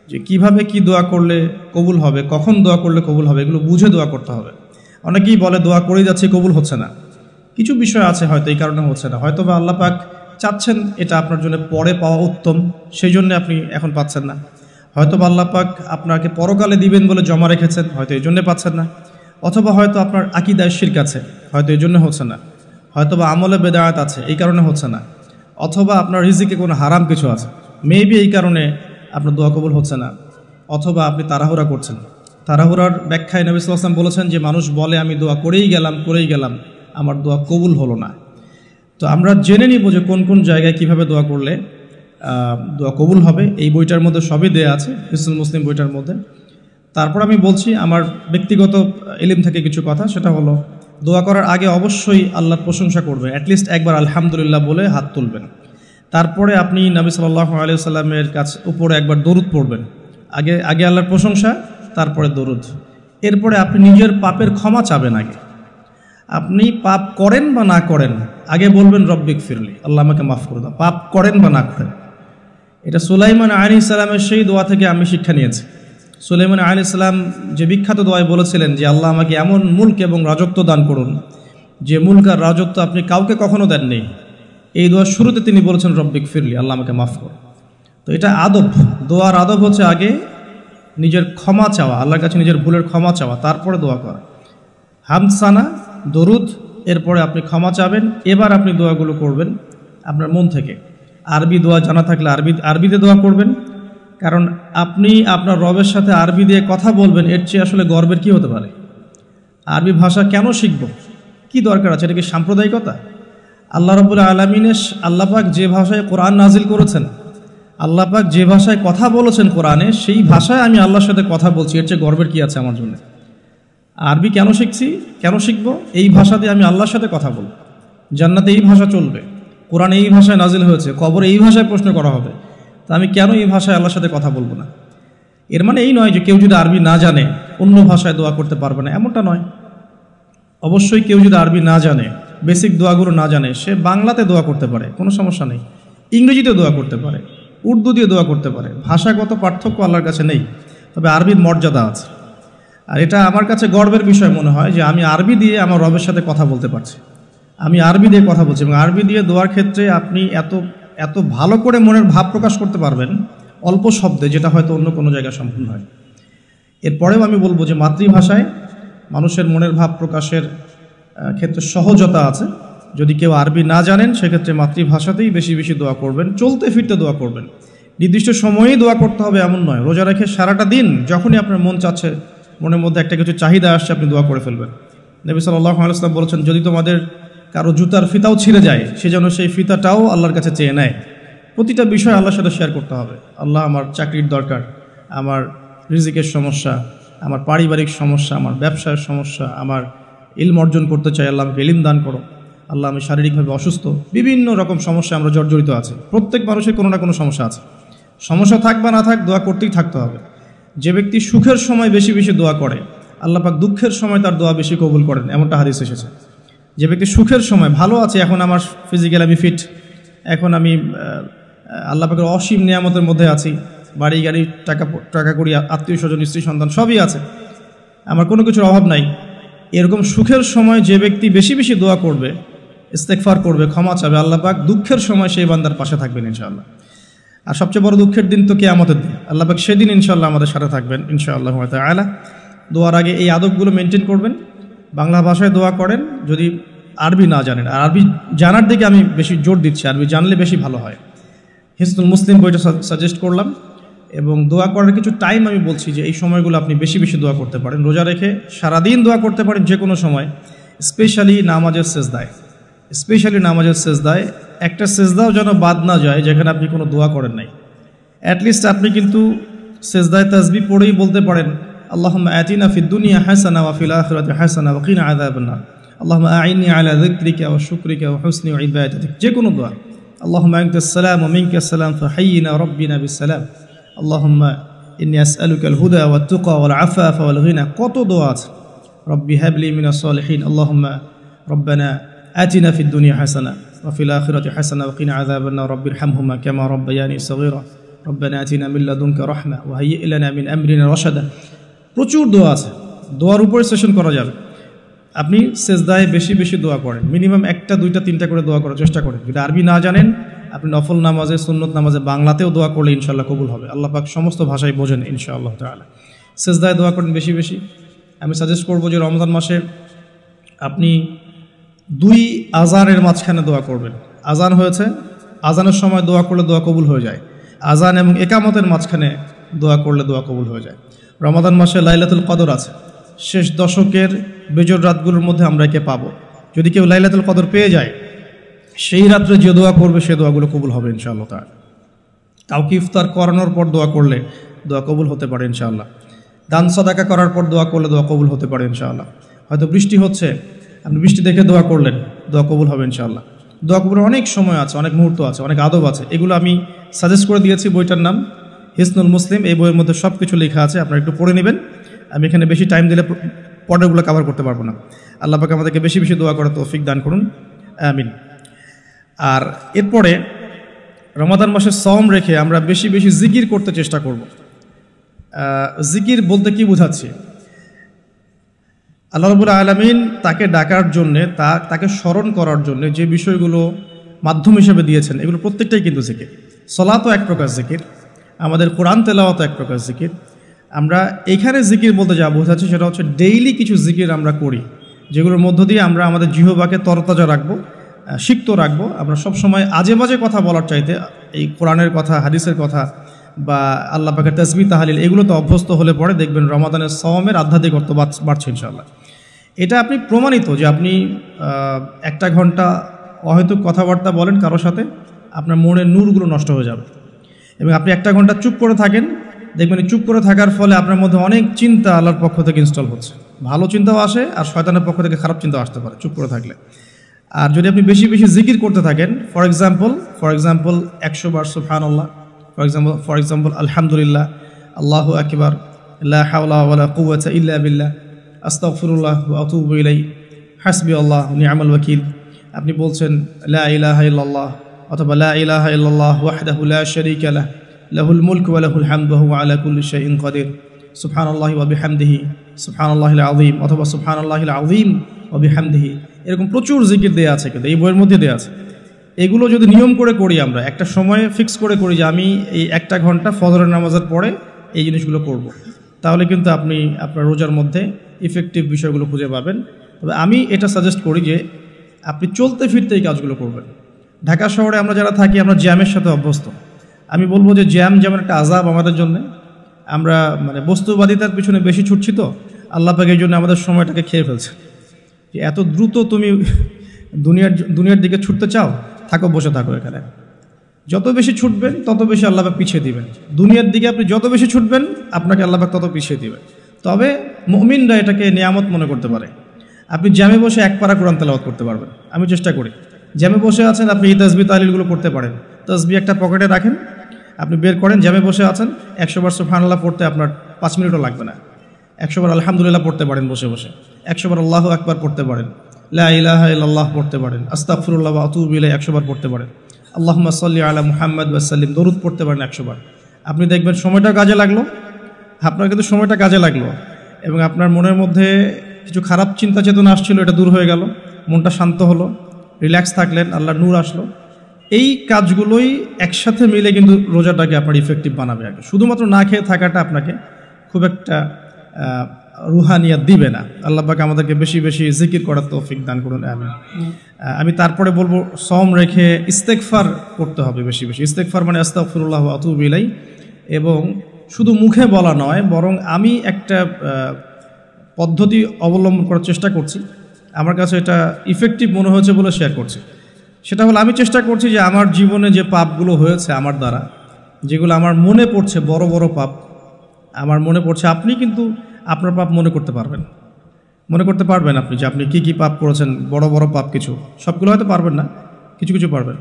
S1: যে কিভাবে কি দোয়া করলে কবুল হবে, কখন দোয়া করলে কবুল হবে, এগুলো বুঝে দোয়া করতে হবে। অনেকেই বলে দোয়া করেই যাচ্ছে, কবুল হচ্ছে না। কিছু বিষয় আছে হয়তো এই কারণে হচ্ছে না, হয়তো বা আল্লাহ পাক চাচ্ছেন এটা আপনার জন্য পরে পাওয়া উত্তম, সেই জন্য আপনি এখন পাচ্ছেন না। হয়তো বা আল্লাহ পাক আপনাকে পরকালে দিবেন বলে জমা রেখেছেন, হয়তো এই জন্যে পাচ্ছেন না। অথবা হয়তো আপনার আকীদায় শিরক আছে, হয়তো এই জন্য হচ্ছে না। হয়তো বা আমলে বেদায়াত আছে, এই কারণে হচ্ছে না। অথবা আপনার রিজিকে কোনো হারাম কিছু আছে, মেবি এই কারণে আপনার দোয়া কবুল হচ্ছে না। অথবা আপনি তাড়াহুড়া করছেন। তাড়াহুড়ার ব্যাখ্যায় নবী সাল্লাল্লাহু আলাইহি ওয়াসাল্লাম বলেছেন যে মানুষ বলে আমি দোয়া করেই গেলাম, আমার দোয়া কবুল হলো না। তো আমরা জেনে নিব যে কোন কোন জায়গায় কিভাবে দোয়া করলে দোয়া কবুল হবে। এই বইটার মধ্যে সবই দেয়া আছে, হিসনুল মুসলিম বইটার মধ্যে। তারপর আমি বলছি আমার ব্যক্তিগত ইলম থেকে কিছু কথা, সেটা হলো দোয়া করার আগে অবশ্যই আল্লাহর প্রশংসা করবে, অ্যাটলিস্ট একবার আলহামদুলিল্লাহ বলে হাত তুলবেন। তারপরে আপনি নবী সাল্লাল্লাহু আলাইহি ওয়াসাল্লামের কাছে উপরে একবার দরুদ পড়বেন। আগে আল্লাহর প্রশংসা, তারপরে দরুদ। এরপরে আপনি নিজের পাপের ক্ষমা চাবেন। আগে আপনি পাপ করেন বা না করেন, আগে বলবেন রব্বিক ফিরলি, আল্লাহ আমাকে মাফ করে দাও, পাপ করেন বা না করেন। এটা সুলাইমান আলাইহিস সালামের সেই দোয়া থেকে আমি শিক্ষা নিয়েছি। সুলাইমান আলাইহিস সালাম যে বিখ্যাত দোয়ায় বলেছিলেন যে আল্লাহ আমাকে এমন মুলক এবং রাজত্ব দান করুন যে মুলক আর রাজত্ব আপনি কাউকে কখনো দেননি। এই দোয়ার শুরুতে তিনি বলেছেন রব্বিক ফিরলি, আল্লাহ আমাকে মাফ করুন। তো এটা আদব, দোয়ার আদব হচ্ছে আগে নিজের ক্ষমা চাওয়া, আল্লাহর কাছে নিজের ভুলের ক্ষমা চাওয়া, তারপরে দোয়া করা। হামসানা, দরুদ, এরপরে আপনি ক্ষমা চাবেন। এবার আপনি দোয়াগুলো করবেন আপনার মন থেকে। আরবি দোয়া জানা থাকলে আরবিতে দোয়া করবেন, কারণ আপনি আপনার রবের সাথে আরবি দিয়ে কথা বলবেন, এর চেয়ে আসলে গর্বের কি হতে পারে? আরবি ভাষা কেন শিখব, কি দরকার আছে? এটা কি সাম্প্রদায়িকতা? আল্লাহ রাব্বুল আলামিনের আল্লাহ পাক যে ভাষায় কোরআন নাজিল করেছেন, আল্লাহ পাক যে ভাষায় কথা বলেছেন কোরআনে, সেই ভাষায় আমি আল্লাহর সাথে কথা বলছি, এর চেয়ে গর্বের কি আছে আমার জন্য? আরবি কেন শিখছি, কেন শিখবো? এই ভাষা দিয়ে আমি আল্লাহর সাথে কথা বলব। জান্নাতে এই ভাষা চলবে, কোরআনে এই ভাষায় নাজিল হয়েছে, কবরে এই ভাষায় প্রশ্ন করা হবে, তা আমি কেন এই ভাষায় আল্লাহর সাথে কথা বলবো না? এর মানে এই নয় যে কেউ যদি আরবি না জানে অন্য ভাষায় দোয়া করতে পারবে না, এমনটা নয়। অবশ্যই কেউ যদি আরবি না জানে, বেসিক দোয়াগুলো না জানে, সে বাংলাতে দোয়া করতে পারে, কোনো সমস্যা নেই। ইংরেজিতে দোয়া করতে পারে, উর্দু দিয়ে দোয়া করতে পারে। ভাষাগত পার্থক্য আল্লাহর কাছে নেই, তবে আরবির মর্যাদা আছে। আর এটা আমার কাছে গর্বের বিষয় মনে হয় যে আমি আরবি দিয়ে আমার রবের সাথে কথা বলতে পারছি, আমি আরবি দিয়ে কথা বলছি। এবং আরবি দিয়ে দোয়ার ক্ষেত্রে আপনি এত ভালো করে মনের ভাব প্রকাশ করতে পারবেন অল্প শব্দে, যেটা হয়তো অন্য কোনো জায়গায় সম্পূর্ণ হয়। এরপরেও আমি বলবো যে মাতৃভাষায় মানুষের মনের ভাব প্রকাশের ক্ষেত্রে সহজতা আছে। যদি কেউ আরবি না জানেন সেক্ষেত্রে মাতৃভাষাতেই বেশি বেশি দোয়া করবেন, চলতে ফিরতে দোয়া করবেন। নির্দিষ্ট সময়েই দোয়া করতে হবে এমন নয়, রোজা রেখে সারাটা দিন যখনই আপনার মন চাচ্ছে, মনের মধ্যে একটা কিছু চাহিদা আসছে, আপনি দোয়া করে ফেলবেন। নবী সাল্লাল্লাহু আলাইহি ওয়াসাল্লাম বলেছেন, যদি তোমাদের কারো জুতার ফিতাও ছিঁড়ে যায়, সে যেন সেই ফিতাটাও আল্লাহর কাছে চেয়ে নেয়। প্রতিটা বিষয় আল্লাহর সাথে শেয়ার করতে হবে। আল্লাহ, আমার চাকরির দরকার, আমার রিজিকের সমস্যা, আমার পারিবারিক সমস্যা, আমার ব্যবসার সমস্যা, আমার ইলম অর্জন করতে চাই, আল্লাহ আমাকে ইলম দান করো। আল্লাহ, আমি শারীরিকভাবে অসুস্থ। বিভিন্ন রকম সমস্যা আমরা জর্জরিত আছি। প্রত্যেক মানুষের কোনো না কোনো সমস্যা আছে। সমস্যা থাক বা না থাক, দোয়া করতেই থাকতে হবে। যে ব্যক্তি সুখের সময় বেশি বেশি দোয়া করে, আল্লাহ পাক দুঃখের সময় তার দোয়া বেশি কবুল করেন, এমনটা হাদিস এসেছে। যে ব্যক্তি সুখের সময় ভালো আছে, এখন আমার ফিজিক্যাল আমি ফিট, এখন আমি আল্লাহ পাকের অসীম নিয়ামতের মধ্যে আছি, বাড়ি গাড়ি টাকা করি, আত্মীয় স্বজন, স্ত্রী সন্তান সবই আছে, আমার কোনো কিছুর অভাব নাই। এরকম সুখের সময় যে ব্যক্তি বেশি বেশি দোয়া করবে, ইস্তেগফার করবে, ক্ষমা চাবে, আল্লাহ পাক দুঃখের সময় সেই বান্দার পাশে থাকবেন ইনশাআল্লাহ। আর সবচেয়ে বড় দুঃখের দিন তো কিয়ামতের দিন, আল্লাহ পাক সেদিন ইনশাআল্লাহ আমাদের সাথে থাকবেন ইনশাআল্লাহ তাআলা। দোয়ার আগে এই আদবগুলো মেনটেন করবেন। বাংলা ভাষায় দোয়া করেন যদি আরবি না জানেন, আর আরবি জানার দিকে আমি বেশি জোর দিচ্ছি, আরবি জানলে বেশি ভালো হয়। হিসনুল মুসলিম বইটা সাজেস্ট করলাম, এবং দোয়া করার কিছু টাইম আমি বলছি যে এই সময়গুলো আপনি বেশি বেশি দোয়া করতে পারেন। রোজা রেখে সারাদিন দোয়া করতে পারেন যে কোনো সময়, স্পেশালি নামাজের সেজদায়। একটা সেজদাও যেন বাদ না যায় যেখানে আপনি কোনো দোয়া করেন নাই। অ্যাটলিস্ট আপনি কিন্তু সেজদায় তাসবিহ পড়েই বলতে পারেন, আল্লাহুম্মা আতিনা ফিদ দুনিয়া হাসানা ওয়া ফিল আখিরাতি হাসানা ওয়া কিনা আযাবান নার, আল্লাহুম্মা আইন্নি আলা যিকরিকা ওয়া শুকরিকা ওয়া হুসনি ইবাদাতিক। যে কোনো দোয়া, আল্লাহুম্মা আনতাস সালাম ওয়া মিনকাস সালাম ফাহাইয়িনা রাব্বিনা বিস সালাম, আল্লাহুম্মা ইন্নী আসআলুকাল হুদা ওয়াত তুকা ওয়াল আফাফা ওয়াল গিনা। কত দোয়া আছে। রব্বি হাবলি মিনাস সালিহিন, আল্লাহুম্মা রব্বানা আতিনা ফিদ দুনিয়া হাসানা ওয়া ফিল আখিরাতি হাসানা ওয়া কিনা আযাবান নার, রব্বিরহামহুমা কামা রাব্বায়ানি সগীরা, রব্বানা আতিনা মিন লাদুনকা রাহমা ওয়া হাইয়্যি লানা মিন আমরিনা রাশাদা। প্রচুর দোয়া আছে, দোয়ার উপরে সেশন করা যাবে। আপনি সেজদায় বেশি বেশি দোয়া করেন, মিনিমাম 1টা 2টা 3টা করে দোয়া করার চেষ্টা করেন। যদি আরবি না জানেন, আপনি নফল নামাজে, সুন্নত নামাজে বাংলাতেও দোয়া করলে ইনশাআল্লাহ কবুল হবে। আল্লাহ পাক সমস্ত ভাষায় বোঝেন ইনশাআল্লাহ তাআলা। সেজদায় দোয়া করেন বেশি বেশি। আমি সাজেস্ট করবো যে রমজান মাসে আপনি 2 আজানের মাঝখানে দোয়া করবেন। আজান হয়েছে, আজানের সময় দোয়া করলে দোয়া কবুল হয়ে যায়। আজান এবং একামতের মাঝখানে দোয়া করলে দোয়া কবুল হয়ে যায়। রমাদান মাসে লাইলাতুল কদর আছে, শেষ দশকের বেজর রাতগুলোর মধ্যে আমরা একে পাবো। যদি কেউ লাইলাতুল কদর পেয়ে যায়, সেই রাত্রে যে দোয়া করবে সে দোয়াগুলো কবুল হবে ইনশাআল্লাহ তাআলা। কাউকে ইফতার করানোর পর দোয়া করলে দোয়া কবুল হতে পারে ইনশাআল্লাহ। দান সাদাকা করার পর দোয়া করলে দোয়া কবুল হতে পারে ইনশাআল্লাহ। হয়তো বৃষ্টি হচ্ছে, আপনি বৃষ্টি দেখে দোয়া করলেন, দোয়া কবুল হবে ইনশাআল্লাহ। দোয়া কবুলের অনেক সময় আছে, অনেক মুহূর্ত আছে, অনেক আদব আছে। এগুলো আমি সাজেস্ট করে দিয়েছি। বইটার নাম হিসনুল মুসলিম। এই বইয়ের মধ্যে সব কিছু লেখা আছে, আপনারা একটু পড়ে নেবেন। আমি এখানে বেশি টাইম দিলে পর্দাগুলো কভার করতে পারবো না। আল্লাহ পাক আমাদেরকে বেশি বেশি দোয়া করার তৌফিক দান করুন, আমিন। আর এরপরে রমাদান মাসে সওম রেখে আমরা বেশি বেশি জিকির করতে চেষ্টা করব। জিকির বলতে কি বোঝাচ্ছি? আল্লাহ রাব্বুল আলামিন তাকে ডাকার জন্যে, তাকে স্মরণ করার জন্যে যে বিষয়গুলো মাধ্যম হিসেবে দিয়েছেন, এগুলো প্রত্যেকটাই কিন্তু জিকির। সলাতও এক প্রকার জিকির, আমাদের কোরআন তেলাওয়াতও এক প্রকার জিকির। আমরা এইখানে জিকির বলতে যা বোঝাচ্ছি সেটা হচ্ছে ডেইলি কিছু জিকির আমরা করি, যেগুলোর মধ্য দিয়ে আমরা আমাদের জিহ্বাকে তরতাজা রাখবো, সিক্ত রাখবো। আমরা সবসময় আজে বাজে কথা বলার চাইতে এই কোরআনের কথা, হাদিসের কথা বা আল্লাহ পাকের তাসবিহ তাহলিল, এগুলোতে অভ্যস্ত হলে পরে দেখবেন রমাদানের সওমের আধ্যাত্মিকত্ব বাড়ছে ইনশাআল্লাহ। এটা আপনি প্রমাণিত যে আপনি 1টা ঘন্টা অহেতুক কথাবার্তা বলেন কারোর সাথে, আপনার মনের নূরগুলো নষ্ট হয়ে যাবে। এবং আপনি 1টা ঘন্টা চুপ করে থাকেন, দেখবেন চুপ করে থাকার ফলে আপনার মধ্যে অনেক চিন্তা আল্লাহর পক্ষ থেকে ইনস্টল হচ্ছে। ভালো চিন্তাও আসে, আর শয়তানের পক্ষ থেকে খারাপ চিন্তাও আসতে পারে চুপ করে থাকলে। আর যদি আপনি বেশি বেশি জিকির করতে থাকেন, ফর এক্সাম্পল 100 বার সুবহানাল্লাহ, ফর এক্সাম্পল আলহামদুলিল্লাহ, আল্লাহু আকবার, লা হাওলা ওয়ালা কুওয়াতা ইল্লা বিল্লাহ, আস্তাগফিরুল্লাহ ওয়া আতুবু ইলাইহি, হাসবিয়াল্লাহু ওয়া নি'মাল ওয়াকিল। আপনি বলছেন লা ইলাহা ইল্লাল্লাহ অথবা লা ইলাহা ইল্লাল্লাহ ওয়াহদাহু লা শারীকা লাহু, লাহুল মুলকু ওয়া লাহুল হামদু ওয়া হুয়া আলা কুল্লি শাইইন কাদির, সুবহানাল্লাহি ওয়া বিহামদিহি, সুবহানাল্লাহিল আযীম অথবা সুবহানাল্লাহিল আযীম ওয়া বিহামদিহি। এরকম প্রচুর জিকির দেয়া আছে, কিন্তু এই বইয়ের মধ্যে দেয়া আছে। এগুলো যদি নিয়ম করে করি, আমরা একটা সময় ফিক্স করে করি যে আমি এই 1টা ঘন্টা ফজরের নামাজের পরে এই জিনিসগুলো করব, তাহলে কিন্তু আপনি আপনার রোজার মধ্যে ইফেক্টিভ বিষয়গুলো খুঁজে পাবেন। তবে আমি এটা সাজেস্ট করি যে আপনি চলতে ফিরতে এই কাজগুলো করবেন। ঢাকা শহরে আমরা যারা থাকি আমরা জ্যামের সাথে অভ্যস্ত। আমি বলবো যে জ্যাম যেমন একটা আযাব আমাদের জন্য, আমরা মানে বস্তুবাদিতার পিছনে বেশি ছুটছি, তো আল্লাহ পাক এই জন্য আমাদের সময়টাকে খেয়ে ফেলছে। যে এত দ্রুত তুমি দুনিয়ার দিকে ছুটতে চাও, থাকো, বসে থাকো এখানে। যত বেশি ছুটবেন তত বেশি আল্লাহ পাক পিছিয়ে দিবেন। দুনিয়ার দিকে আপনি যত বেশি ছুটবেন আপনাকে আল্লাহ পাক তত পিছিয়ে দিবেন। তবে মুমিনরা এটাকে নিয়ামত মনে করতে পারে। আপনি জ্যামে বসে এক পারা কোরআন তেলাওয়াত করতে পারবেন। আমি চেষ্টা করি, জ্যামে বসে আছেন আপনি এই তাসবিহ তাহলিলগুলো করতে পারেন। তাসবিহ একটা পকেটে রাখেন, আপনি বের করেন, জ্যামে বসে আছেন, 100 বার সুবহানাল্লাহ পড়তে আপনার 5 মিনিটও লাগবে না। 100 বার আলহামদুলিল্লাহ পড়তে পারেন বসে বসে, 100 বার আল্লাহু আকবার পড়তে পারেন, লা ইলাহা ইল্লাল্লাহ পড়তে পারেন, আস্তাগফিরুল্লাহ ওয়া আতুবু ইলাইহি 100 বার পড়তে পারেন, আল্লাহুম্মা সাল্লি আলা মুহাম্মাদ ওয়া সাল্লিম দরুদ পড়তে পারেন 100 বার। আপনি দেখবেন সময়টা কাজে লাগলো, আপনার কিন্তু সময়টা কাজে লাগলো এবং আপনার মনের মধ্যে কিছু খারাপ চিন্তা চেতনা আসছিল, এটা দূর হয়ে গেল, মনটা শান্ত হলো, রিল্যাক্স থাকলেন, আল্লাহর নূর আসলো। এই কাজগুলোই একসাথে মিলে কিন্তু রোজাটাকে আপনার ইফেক্টিভ বানাবে। আগে শুধুমাত্র না খেয়ে থাকাটা আপনাকে খুব একটা রুহানিয়াত দিবে না। আল্লাহ পাক আমাদেরকে বেশি বেশি জিকির করার তৌফিক দান করুন, আমিন। আমি তারপরে বলবো সওম রেখে ইস্তেগফার করতে হবে বেশি বেশি। ইস্তেগফার মানে আস্তাগফিরুল্লাহ ওয়া আতুবু ইলাইহি, এবং শুধু মুখে বলা নয়, বরং আমি একটা পদ্ধতি অবলম্বন করার চেষ্টা করছি, আমার কাছে এটা ইফেক্টিভ মনে হয়েছে বলে শেয়ার করছি। সেটা হলো আমি চেষ্টা করছি যে আমার জীবনে যে পাপগুলো হয়েছে আমার দ্বারা, যেগুলো আমার মনে পড়ছে বড় বড় পাপ আমার মনে পড়ছে, আপনি কিন্তু আপনার পাপ মনে করতে পারবেন আপনি যে আপনি কি কি পাপ করেছেন, বড় বড় পাপ কিছু, সবগুলো হয়তো পারবেন না, কিছু কিছু পারবেন।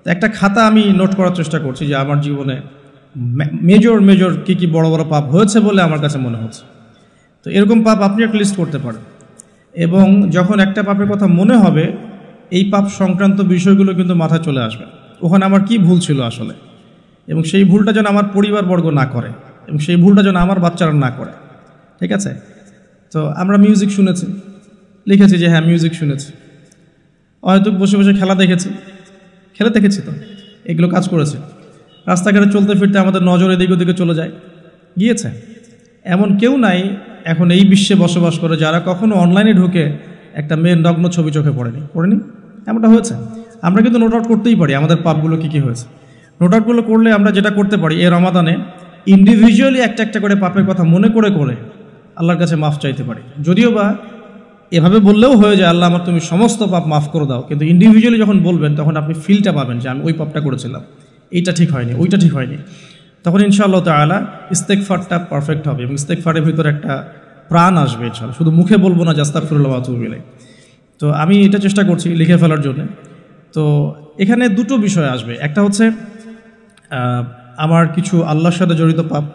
S1: তো একটা খাতা আমি নোট করার চেষ্টা করছি যে আমার জীবনে মেজর কি কি বড় বড় পাপ হয়েছে বলে আমার কাছে মনে হচ্ছে। তো এরকম পাপ আপনি একটা লিস্ট করতে পারেন, এবং যখন একটা পাপের কথা মনে হবে এই পাপ সংক্রান্ত বিষয়গুলো কিন্তু মাথায় চলে আসবে, ওখানে আমার কি ভুল ছিল আসলে, এবং সেই ভুলটা যেন আমার পরিবারবর্গ না করে, এবং সেই ভুলটা যেন আমার বাচ্চারা না করে। ঠিক আছে? তো আমরা মিউজিক শুনেছি, লিখেছি যে হ্যাঁ মিউজিক শুনেছি, হয়তো বসে বসে খেলা দেখেছি তো এগুলো কাজ করেছে। রাস্তাঘাটে চলতে ফিরতে আমাদের নজর এদিক ওদিকে চলে গিয়েছে। এমন কেউ নাই এখন এই বিশ্বে বসবাস করে যারা কখনো অনলাইনে ঢুকে একটা মেয়ের নগ্ন ছবি চোখে পড়েনি। এমনটা হয়েছে। আমরা কিন্তু নোট আউট করতেই পারি আমাদের পাপগুলো কী কী হয়েছে। নোট আউটগুলো করলে আমরা যেটা করতে পারি, এই রমাদানে ইন্ডিভিজুয়ালি একটা একটা করে পাপের কথা মনে করে আল্লাহর কাছে মাফ চাইতে পারি। যদিও বা এভাবে বললেও হয়ে যায় আল্লাহ আমার তুমি সমস্ত পাপ মাফ করে দাও, কিন্তু ইন্ডিভিজুয়ালি যখন বলবেন তখন আপনি ফিলটা পাবেন যে আমি ওই পাপটা করেছিলাম, এইটা ঠিক হয়নি, ওইটা ঠিক হয়নি। তখন ইনশাআল্লাহ তাআলা ইস্তেগফারটা পারফেক্ট হবে, এবং ইস্তেগফারের ভিতরে একটা প্রাণ আসবে ইনশাআল্লাহ। শুধু মুখে বলবো না যে আস্তাগফিরুল্লাহ ওয়া আতুবু ইলাইহি। তো আমি এটা চেষ্টা করছি লিখে ফেলার জন্য। তো এখানে দুটো বিষয় আসবে, একটা হচ্ছে আমার কিছু আল্লাহর সাথে জড়িত পাপ,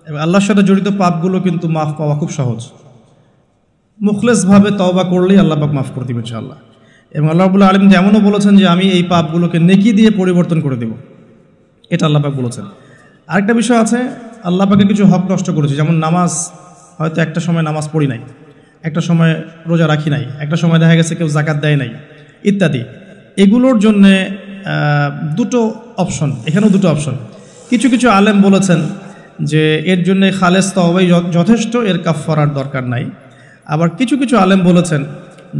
S1: এবং আল্লাহর সাথে জড়িত পাপগুলো কিন্তু মাফ পাওয়া খুব সহজ। মুখলেসভাবে তওবা করলেই আল্লাহ পাক মাফ করে দিবেন ইনশাআল্লাহ। এবং আল্লাহ রাব্বুল আলামিন এমনও বলেছেন যে আমি এই পাপগুলোকে নেকি দিয়ে পরিবর্তন করে দেব, এটা আল্লাহ পাক বলেছেন। আরেকটা বিষয় আছে, আল্লাহ পাকের কিছু হক নষ্ট করেছে, যেমন নামাজ, হয়তো একটা সময় নামাজ পড়ি নাই, একটা সময় রোজা রাখি নাই, একটা সময় দেখা গেছে কেউ যাকাত দেয় নাই ইত্যাদি। এগুলোর জন্যে দুটো অপশন, এখানেও দুটো অপশন। কিছু কিছু আলেম বলেছেন যে এর জন্যে খালেস তওবাই যথেষ্ট, এর কাফফারার দরকার নাই। আবার কিছু কিছু আলেম বলেছেন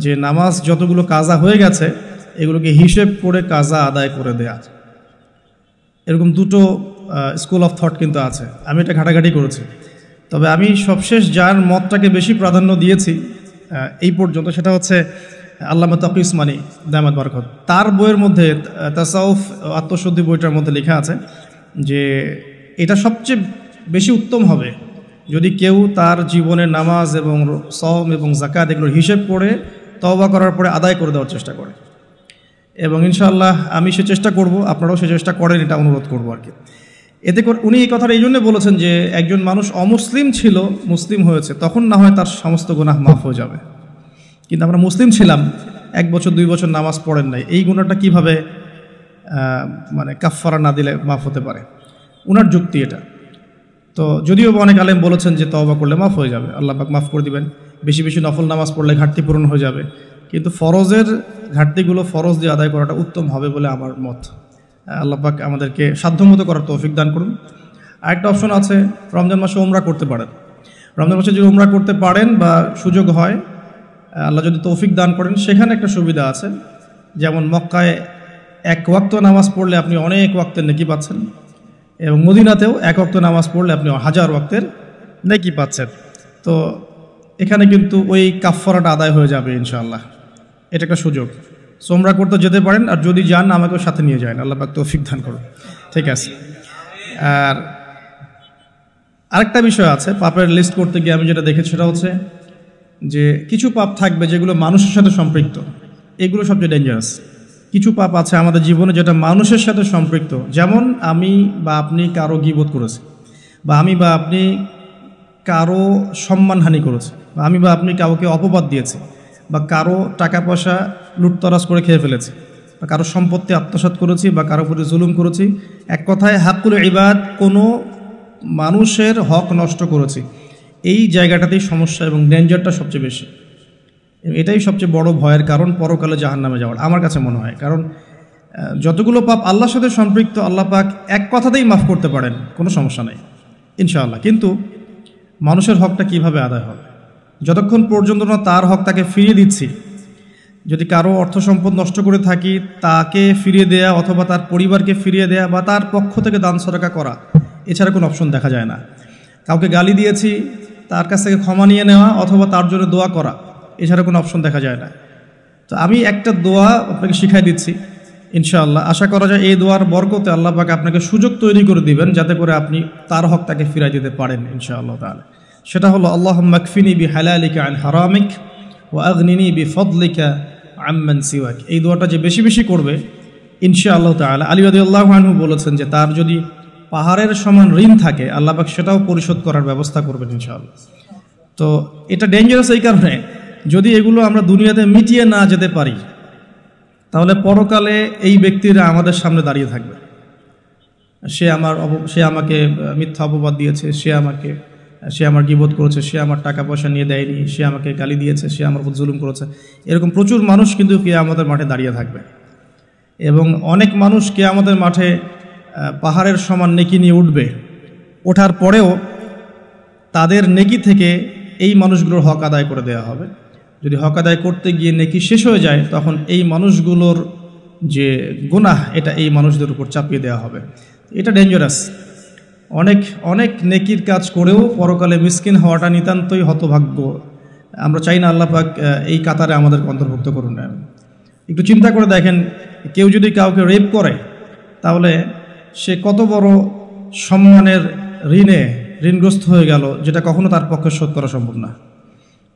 S1: যে নামাজ যতগুলো কাজা হয়ে গেছে এগুলোকে হিসেব করে কাজা আদায় করে দেয়া। এরকম দুটো স্কুল অফ থট কিন্তু আছে, আমি এটা ঘাটাঘাটি করেছি। তবে আমি সবশেষ যার মতটাকে বেশি প্রাধান্য দিয়েছি এই পর্যন্ত, সেটা হচ্ছে আল্লামা তাকি উসমানী দামাত বারাকাত। তার বইয়ের মধ্যে তাসাউফ আত্মশুদ্ধি বইটার মধ্যে লেখা আছে যে এটা সবচেয়ে বেশি উত্তম হবে যদি কেউ তার জীবনের নামাজ এবং সওম এবং যাকাত এগুলোর হিসেব করে তওবা করার পরে আদায় করে দেওয়ার চেষ্টা করে। এবং ইনশাআল্লাহ আমি সে চেষ্টা করব, আপনারাও সে চেষ্টা করেন, এটা অনুরোধ করবো আর কি। এতে করে উনি এই কথাটা এই জন্য বলেছেন যে একজন মানুষ অমুসলিম ছিল, মুসলিম হয়েছে, তখন না হয় তার সমস্ত গুনাহ মাফ হয়ে যাবে, কিন্তু আমরা মুসলিম ছিলাম 1 বছর 2 বছর নামাজ পড়েন নাই, এই গুনাহটা কীভাবে মানে কাফফারা না দিলে মাফ হতে পারে? উনার যুক্তি এটা। তো যদিও অনেক আলেম বলেছেন যে তওবা করলে মাফ হয়ে যাবে, আল্লাহ পাক মাফ করে দিবেন, বেশি বেশি নফল নামাজ পড়লে ঘাটতি পূরণ হয়ে যাবে, কিন্তু ফরজের ঘাটতিগুলো ফরজ দিয়ে আদায় করাটা উত্তম হবে বলে আমার মত। আল্লাহ পাক আমাদেরকে সাধ্যমতো করার তৌফিক দান করুন। আরেকটা অপশন আছে, রমজান মাসে উমরা করতে পারেন। রমজান মাসে যদি উমরা করতে পারেন বা সুযোগ হয়, আল্লাহ যদি তৌফিক দান করেন, সেখানে একটা সুবিধা আছে। যেমন মক্কায় এক ওয়াক্ত নামাজ পড়লে আপনি অনেক ওয়াক্তের নেকি পাচ্ছেন, এবং মদিনাতেও এক ওয়াক্ত নামাজ পড়লে আপনি 1000 ওয়াক্তের নেকি পাচ্ছেন। তো এখানে কিন্তু ওই কাফফারাটা আদায় হয়ে যাবে ইনশাআল্লাহ। এটা একটা সুযোগ। উমরা করতে যেতে পারেন, আর যদি যান আমাকেও সাথে নিয়ে যান, আল্লাহ পাক তৌফিক দান করুন। ঠিক আছে। আর আরেকটা বিষয় আছে, পাপের লিস্ট করতে গিয়ে আমি যেটা দেখেছি সেটা হচ্ছে যে কিছু পাপ থাকবে যেগুলো মানুষের সাথে সম্পৃক্ত। এগুলো সবচেয়ে ডেঞ্জারাস। কিছু পাপ আছে আমাদের জীবনে যেটা মানুষের সাথে সম্পৃক্ত। যেমন আমি বা আপনি কারো গীবত করেছি, বা আমি বা আপনি কারো সম্মানহানি করেছি, বা আমি বা আপনি কাউকে অপবাদ দিয়েছি, বা কারো টাকা পয়সা লুটতরাজ করে খেয়ে ফেলেছি, বা কারো সম্পত্তি আত্মসাৎ করেছি, বা কারো প্রতি জুলুম করেছি। এক কথায় হাক্কুল ইবাদ, কোনো মানুষের হক নষ্ট করেছি। এই জায়গাটাতেই সমস্যা এবং ডেঞ্জারটা সবচেয়ে বেশি। এটাই সবচেয়ে বড় ভয়ের কারণ পরকালে জাহান্নামে যাওয়ার, আমার কাছে মনে হয়। কারণ যতগুলো পাপ আল্লাহর সাথে সম্পৃক্ত, আল্লাহ পাক এক কথাতেই মাফ করতে পারেন, কোনো সমস্যা নেই ইনশাআল্লাহ। কিন্তু মানুষের হকটা কিভাবে আদায় হবে? যতক্ষণ পর্যন্ত না তার হক তাকে ফিরিয়ে দিচ্ছি। যদি কারো অর্থ সম্পদ নষ্ট করে থাকি, তাকে ফিরিয়ে দেয়া অথবা তার পরিবারকে ফিরিয়ে দেয়া বা তার পক্ষ থেকে দান সদকা করা, এছাড়া কোনো অপশন দেখা যায় না। কাউকে গালি দিয়েছি, তার কাছ থেকে ক্ষমা নিয়ে নেওয়া অথবা তার জন্য দোয়া করা, এছাড়া কোনো অপশন দেখা যায় না। তো আমি একটা দোয়া আপনাকে শিখাই দিচ্ছি ইনশাআল্লাহ। আশা করা যায় এই দোয়ার বরকতে আল্লাহ পাক আপনাকে সুযোগ তৈরি করে দিবেন যাতে করে আপনি তার হক তাকে ফিরিয়ে দিতে পারেন ইনশাআল্লাহ তাআলা। সেটা হলো আল্লাহুম্মা কফিনি বিহালালিকা আন হারামিক ওয়া আগনিনি বিফদলিকা আম্মান সিওয়াক। এই দোয়াটা যে বেশি বেশি করবে ইনশাআল্লাহ তাআলা, আলী রাদিয়াল্লাহু আনহু বলেছেন যে তার যদি পাহাড়ের সমান ঋণ থাকে, আল্লাহ পাক সেটাও পরিশোধ করার ব্যবস্থা করবেন ইনশাআল্লাহ। তো এটা ডেঞ্জারাস এই কারণে, যদি এগুলো আমরা দুনিয়াতে মিটিয়ে না যেতে পারি, তাহলে পরকালে এই ব্যক্তিরা আমাদের সামনে দাঁড়িয়ে থাকবে। সে আমাকে মিথ্যা অপবাদ দিয়েছে, সে আমার গীবত করেছে, সে আমার টাকা পয়সা নিয়ে দেয়নি, সে আমাকে গালি দিয়েছে, সে আমার উপর জুলুম করেছে। এরকম প্রচুর মানুষ কিন্তু কিয়ামতের মাঠে দাঁড়িয়ে থাকবে। এবং অনেক মানুষ কিয়ামতের মাঠে পাহাড়ের সমান নেকি নিয়ে উঠবে। ওঠার পরেও তাদের নেকি থেকে এই মানুষগুলোর হক আদায় করে দেওয়া হবে। যদি হক আদায় করতে গিয়ে নেকি শেষ হয়ে যায়, তখন এই মানুষগুলোর যে গুনাহ, এটা এই মানুষদের উপর চাপিয়ে দেওয়া হবে। এটা ডেঞ্জারাস। অনেক নেকির কাজ করেও পরকালে মিসকিন হওয়াটা নিতান্তই হতভাগ্য। আমরা চাই না আল্লাহ পাক এই কাতারে আমাদেরকে অন্তর্ভুক্ত করুন। একটু চিন্তা করে দেখেন, কেউ যদি কাউকে রেপ করে, তাহলে সে কত বড় সম্মানের ঋণগ্রস্ত হয়ে গেল, যেটা কখনো তার পক্ষে শোধ করা সম্ভব না।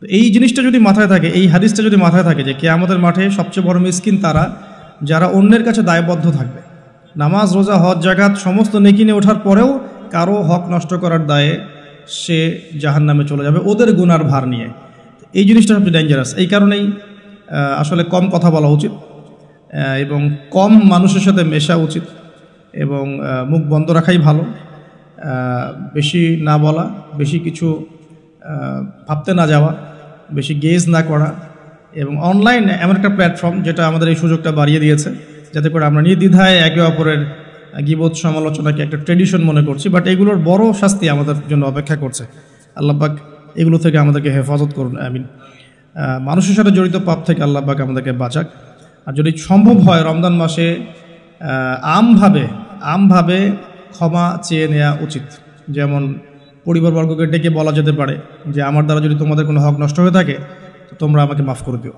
S1: তো এই জিনিসটা যদি মাথায় থাকে, এই হাদিসটা যদি মাথায় থাকে যে কিয়ামতের মাঠে সবচেয়ে বড় মিসকিন তারা যারা অন্যের কাছে দায়বদ্ধ থাকবে। নামাজ, রোজা, হজ, যাকাত সমস্ত নেকি নিয়ে ওঠার পরেও কারো হক নষ্ট করার দায়ে সে জাহান্নামে চলে যাবে, ওদের গুনার ভার নিয়ে। এই জিনিসটা সবচেয়ে ডেঞ্জারাস। এই কারণেই আসলে কম কথা বলা উচিত এবং কম মানুষের সাথে মেশা উচিত, এবং মুখ বন্ধ রাখাই ভালো। বেশি না বলা, বেশি কিছু ভাবতে না যাওয়া, বেশি গেজ না করা। এবং অনলাইন এমন একটা প্ল্যাটফর্ম যেটা আমাদের এই সুযোগটা বাড়িয়ে দিয়েছে, যাতে করে আমরা নির্দ্বিধায় একে অপরের গীবত সমালোচনাকে একটা ট্রেডিশন মনে করছি। বাট এগুলোর বড় শাস্তি আমাদের জন্য অপেক্ষা করছে। আল্লাহ পাক এগুলো থেকে আমাদেরকে হেফাজত করুন, আমিন। মানুষের সাথে জড়িত পাপ থেকে আল্লাহ পাক আমাদেরকে বাঁচাক। আর যদি সম্ভব হয় রমজান মাসে আমভাবে ক্ষমা চেয়ে নেওয়া উচিত। যেমন পরিবারবর্গকে ডেকে বলা যেতে পারে যে আমার দ্বারা যদি তোমাদের কোনো হক নষ্ট হয়ে থাকে, তো তোমরা আমাকে মাফ করে দিও।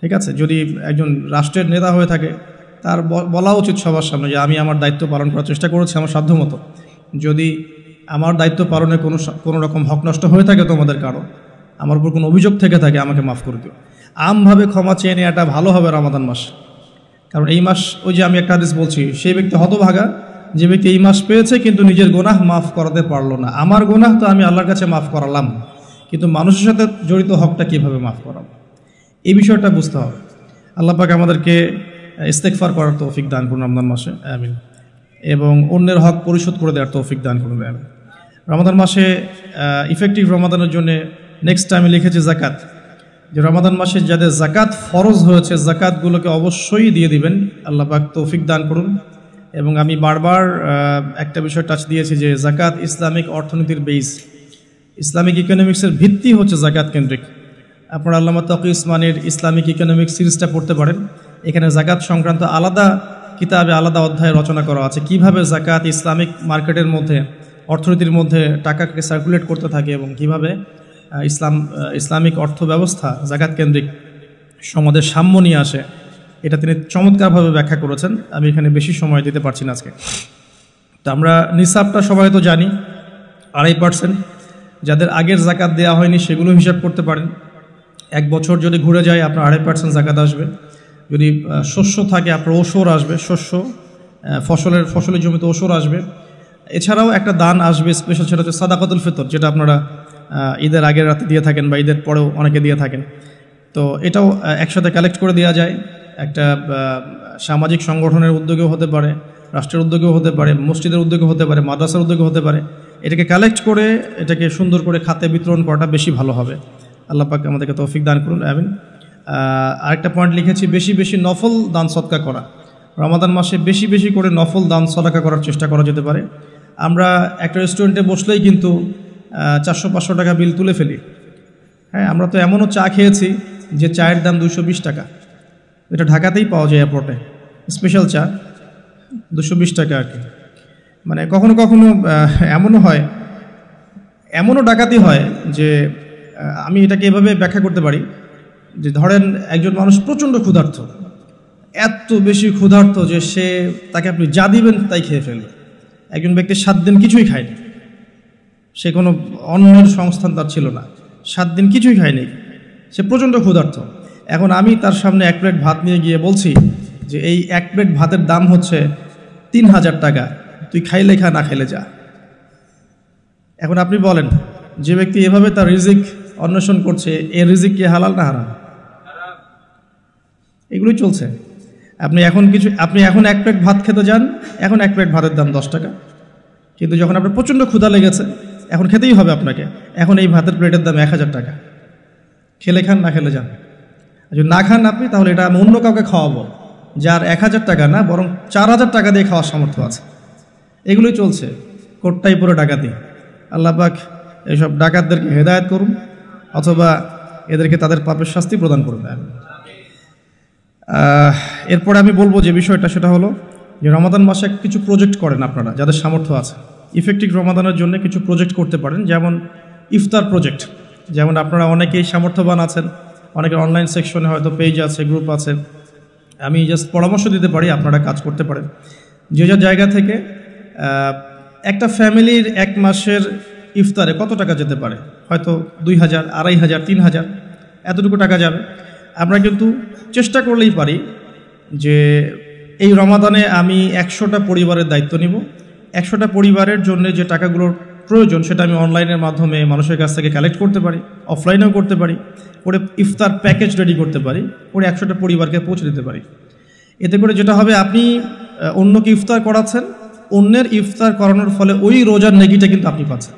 S1: ঠিক আছে। যদি একজন রাষ্ট্রের নেতা হয়ে থাকে, তার বলা উচিত সবার সামনে যে আমি আমার দায়িত্ব পালন করার চেষ্টা করেছি আমার সাধ্যমতো। যদি আমার দায়িত্ব পালনে কোনো রকম হক নষ্ট হয়ে থাকে তোমাদের কারো, আমার উপর কোনো অভিযোগ থেকে থাকে, আমাকে মাফ করে দিও। আমভাবে ক্ষমা চেয়ে নেওয়াটা ভালো হবে রমাদান মাস। কারণ এই মাস, ওই যে আমি একটা হাদিস বলছি, সেই ব্যক্তি হতভাগা যে ব্যক্তি এই মাস পেয়েছে কিন্তু নিজের গুনাহ মাফ করাতে পারলো না। আমার গুনাহ তো আমি আল্লাহর কাছে মাফ করালাম, কিন্তু মানুষের সাথে জড়িত হকটা কীভাবে মাফ করাবো, এই বিষয়টা বুঝতে হবে। আল্লাহ পাক আমাদেরকে ইস্তেগফার করার তৌফিক দান করুন রমজান মাসে, আমিন। এবং অন্যের হক পরিশোধ করে দেওয়ার তৌফিক দান করুন, আমিন। রমাদান মাসে ইফেক্টিভ রমাদানের জন্য নেক্সট টাইমে লিখেছি জাকাত, যে রমাদান মাসে যাদের জাকাত ফরজ হয়েছে জাকাতগুলোকে অবশ্যই দিয়ে দিবেন। আল্লাহ পাক তৌফিক দান করুন। এবং আমি বারবার একটা বিষয় টাচ দিয়েছি যে জাকাত ইসলামিক অর্থনীতির বেস। ইসলামিক ইকোনমিক্সের ভিত্তি হচ্ছে জাকাত কেন্দ্রিক। আপনারা আল্লামা তকি উসমানীর ইসলামিক ইকোনমিক্স সিরিজটা পড়তে পারেন। এখানে জাকাত সংক্রান্ত আলাদা কিতাবে আলাদা অধ্যায় রচনা করা আছে, কিভাবে জাকাত ইসলামিক মার্কেটের মধ্যে, অর্থনীতির মধ্যে টাকাকে সার্কুলেট করতে থাকে এবং কিভাবে ইসলামিক অর্থ ব্যবস্থা জাকাত কেন্দ্রিক সমাজের সাম্য নিয়ে আসে, এটা তিনি চমৎকারভাবে ব্যাখ্যা করেছেন। আমি এখানে বেশি সময় দিতে পারছি না আজকে। তো আমরা নিসাবটা সবাই তো জানি 2.5%। যাদের আগের জাকাত দেওয়া হয়নি সেগুলো হিসাব করতে পারেন। 1 বছর যদি ঘুরে যায় আপনার 2.5% জাকাত আসবে। যদি শস্য থাকে আপনার ওসর আসবে, ফসলের জমিতে ওসর আসবে। এছাড়াও একটা দান আসবে স্পেশাল, সেটা হচ্ছে সাদাকাতুল ফিতর, যেটা আপনারা ঈদের আগের রাতে দিয়ে থাকেন বা ঈদের পরেও অনেকে দিয়ে থাকেন। তো এটাও একসাথে কালেক্ট করে দেওয়া যায়। একটা সামাজিক সংগঠনের উদ্যোগেও হতে পারে, রাষ্ট্রের উদ্যোগেও হতে পারে, মসজিদের উদ্যোগে হতে পারে, মাদ্রাসার উদ্যোগে হতে পারে। এটাকে কালেক্ট করে এটাকে সুন্দর করে খাতে বিতরণ করাটা বেশি ভালো হবে। আল্লাহ পাক আমাদেরকে তৌফিক দান করুন, আমিন। আরেকটা পয়েন্ট লিখেছি, বেশি বেশি নফল দান সদকা করা। রমাদান মাসে বেশি বেশি করে নফল দান সদকা করার চেষ্টা করা যেতে পারে। আমরা একটা রেস্টুরেন্টে বসলেই কিন্তু 400-500 টাকা বিল তুলে ফেলি। হ্যাঁ, আমরা তো এমনও চা খেয়েছি যে চায়ের দাম 220 টাকা। এটা ঢাকাতেই পাওয়া যায় এয়ারপোর্টে, স্পেশাল চা 220 টাকা আর কি। মানে কখনো কখনো এমনও ডাকাতি হয় যে আমি এটাকে এভাবে ব্যাখ্যা করতে পারি যে ধরেন একজন মানুষ প্রচণ্ড ক্ষুধার্ত, এত বেশি ক্ষুধার্ত যে তাকে আপনি যা দিবেন তাই খেয়ে ফেলবে। একজন ব্যক্তি 7 দিন কিছুই খায়নি, সে কোনো অন্যের সংস্থান তার ছিল না, 7 দিন কিছুই খায়নি, সে প্রচণ্ড ক্ষুধার্ত। এখন আমি তার সামনে 1 প্লেট ভাত নিয়ে গিয়ে বলছি যে এই 1 প্লেট ভাতের দাম হচ্ছে 3000 টাকা, তুই খাইলে খা, না খাইলে যা। এখন আপনি বলেন, যে ব্যক্তি এভাবে তার রিজিক অন্বেষণ করছে, এর রিজিক কি হালাল না হারাম? এগুলোই চলছে। আপনি এখন 1 প্লেট ভাত খেতে যান, এখন 1 প্লেট ভাতের দাম 10 টাকা। কিন্তু যখন আপনার প্রচণ্ড ক্ষুধা লেগেছে, এখন খেতেই হবে আপনাকে, এখন এই ভাতের প্লেটের দাম 1000 টাকা। খেলে খান, না খেলে যান। যদি না খান আপনি, তাহলে এটা আমি অন্য কাউকে খাওয়াবো যার 1000 টাকা না, বরং 4000 টাকা দিয়ে খাওয়ার সামর্থ্য আছে। এগুলোই চলছে, কোটটাই পুরো ডাকাতি। আল্লাহ পাক এইসব ডাকাতদেরকে হেদায়েত করুন, অথবা এদেরকে তাদের পাপের শাস্তি প্রদান করুন। এরপরে আমি বলবো যে বিষয়টা, সেটা হলো যে রমাদান মাসে কিছু প্রজেক্ট করেন আপনারা, যাদের সামর্থ্য আছে। ইফেক্টিভ রমাদানের জন্য কিছু প্রজেক্ট করতে পারেন, যেমন ইফতার প্রজেক্ট। যেমন আপনারা অনেকেই সামর্থ্যবান আছেন, অনেকের অনলাইন সেকশনে হয়তো পেজ আছে, গ্রুপ আছে। আমি জাস্ট পরামর্শ দিতে পারি, আপনারা কাজ করতে পারেন। যে যার জায়গা থেকে একটা ফ্যামিলির 1 মাসের ইফতারে কত টাকা যেতে পারে? হয়তো 2000, 2500, 3000 এতটুকু টাকা যাবে। আমরা কিন্তু চেষ্টা করলেই পারি যে এই রমাদানে আমি 100টা পরিবারের দায়িত্ব নিব। 100টা পরিবারের জন্য যে টাকাগুলোর প্রয়োজন সেটা আমি অনলাইনের মাধ্যমে মানুষের কাছ থেকে কালেক্ট করতে পারি, অফলাইনেও করতে পারি, করে ইফতার প্যাকেজ রেডি করতে পারি, করে 100টা পরিবারকে পৌঁছে দিতে পারি। এতে করে যেটা হবে, আপনি অন্যকে ইফতার করাচ্ছেন, অন্যের ইফতার করানোর ফলে ওই রোজার নেকিটা কিন্তু আপনি পাচ্ছেন।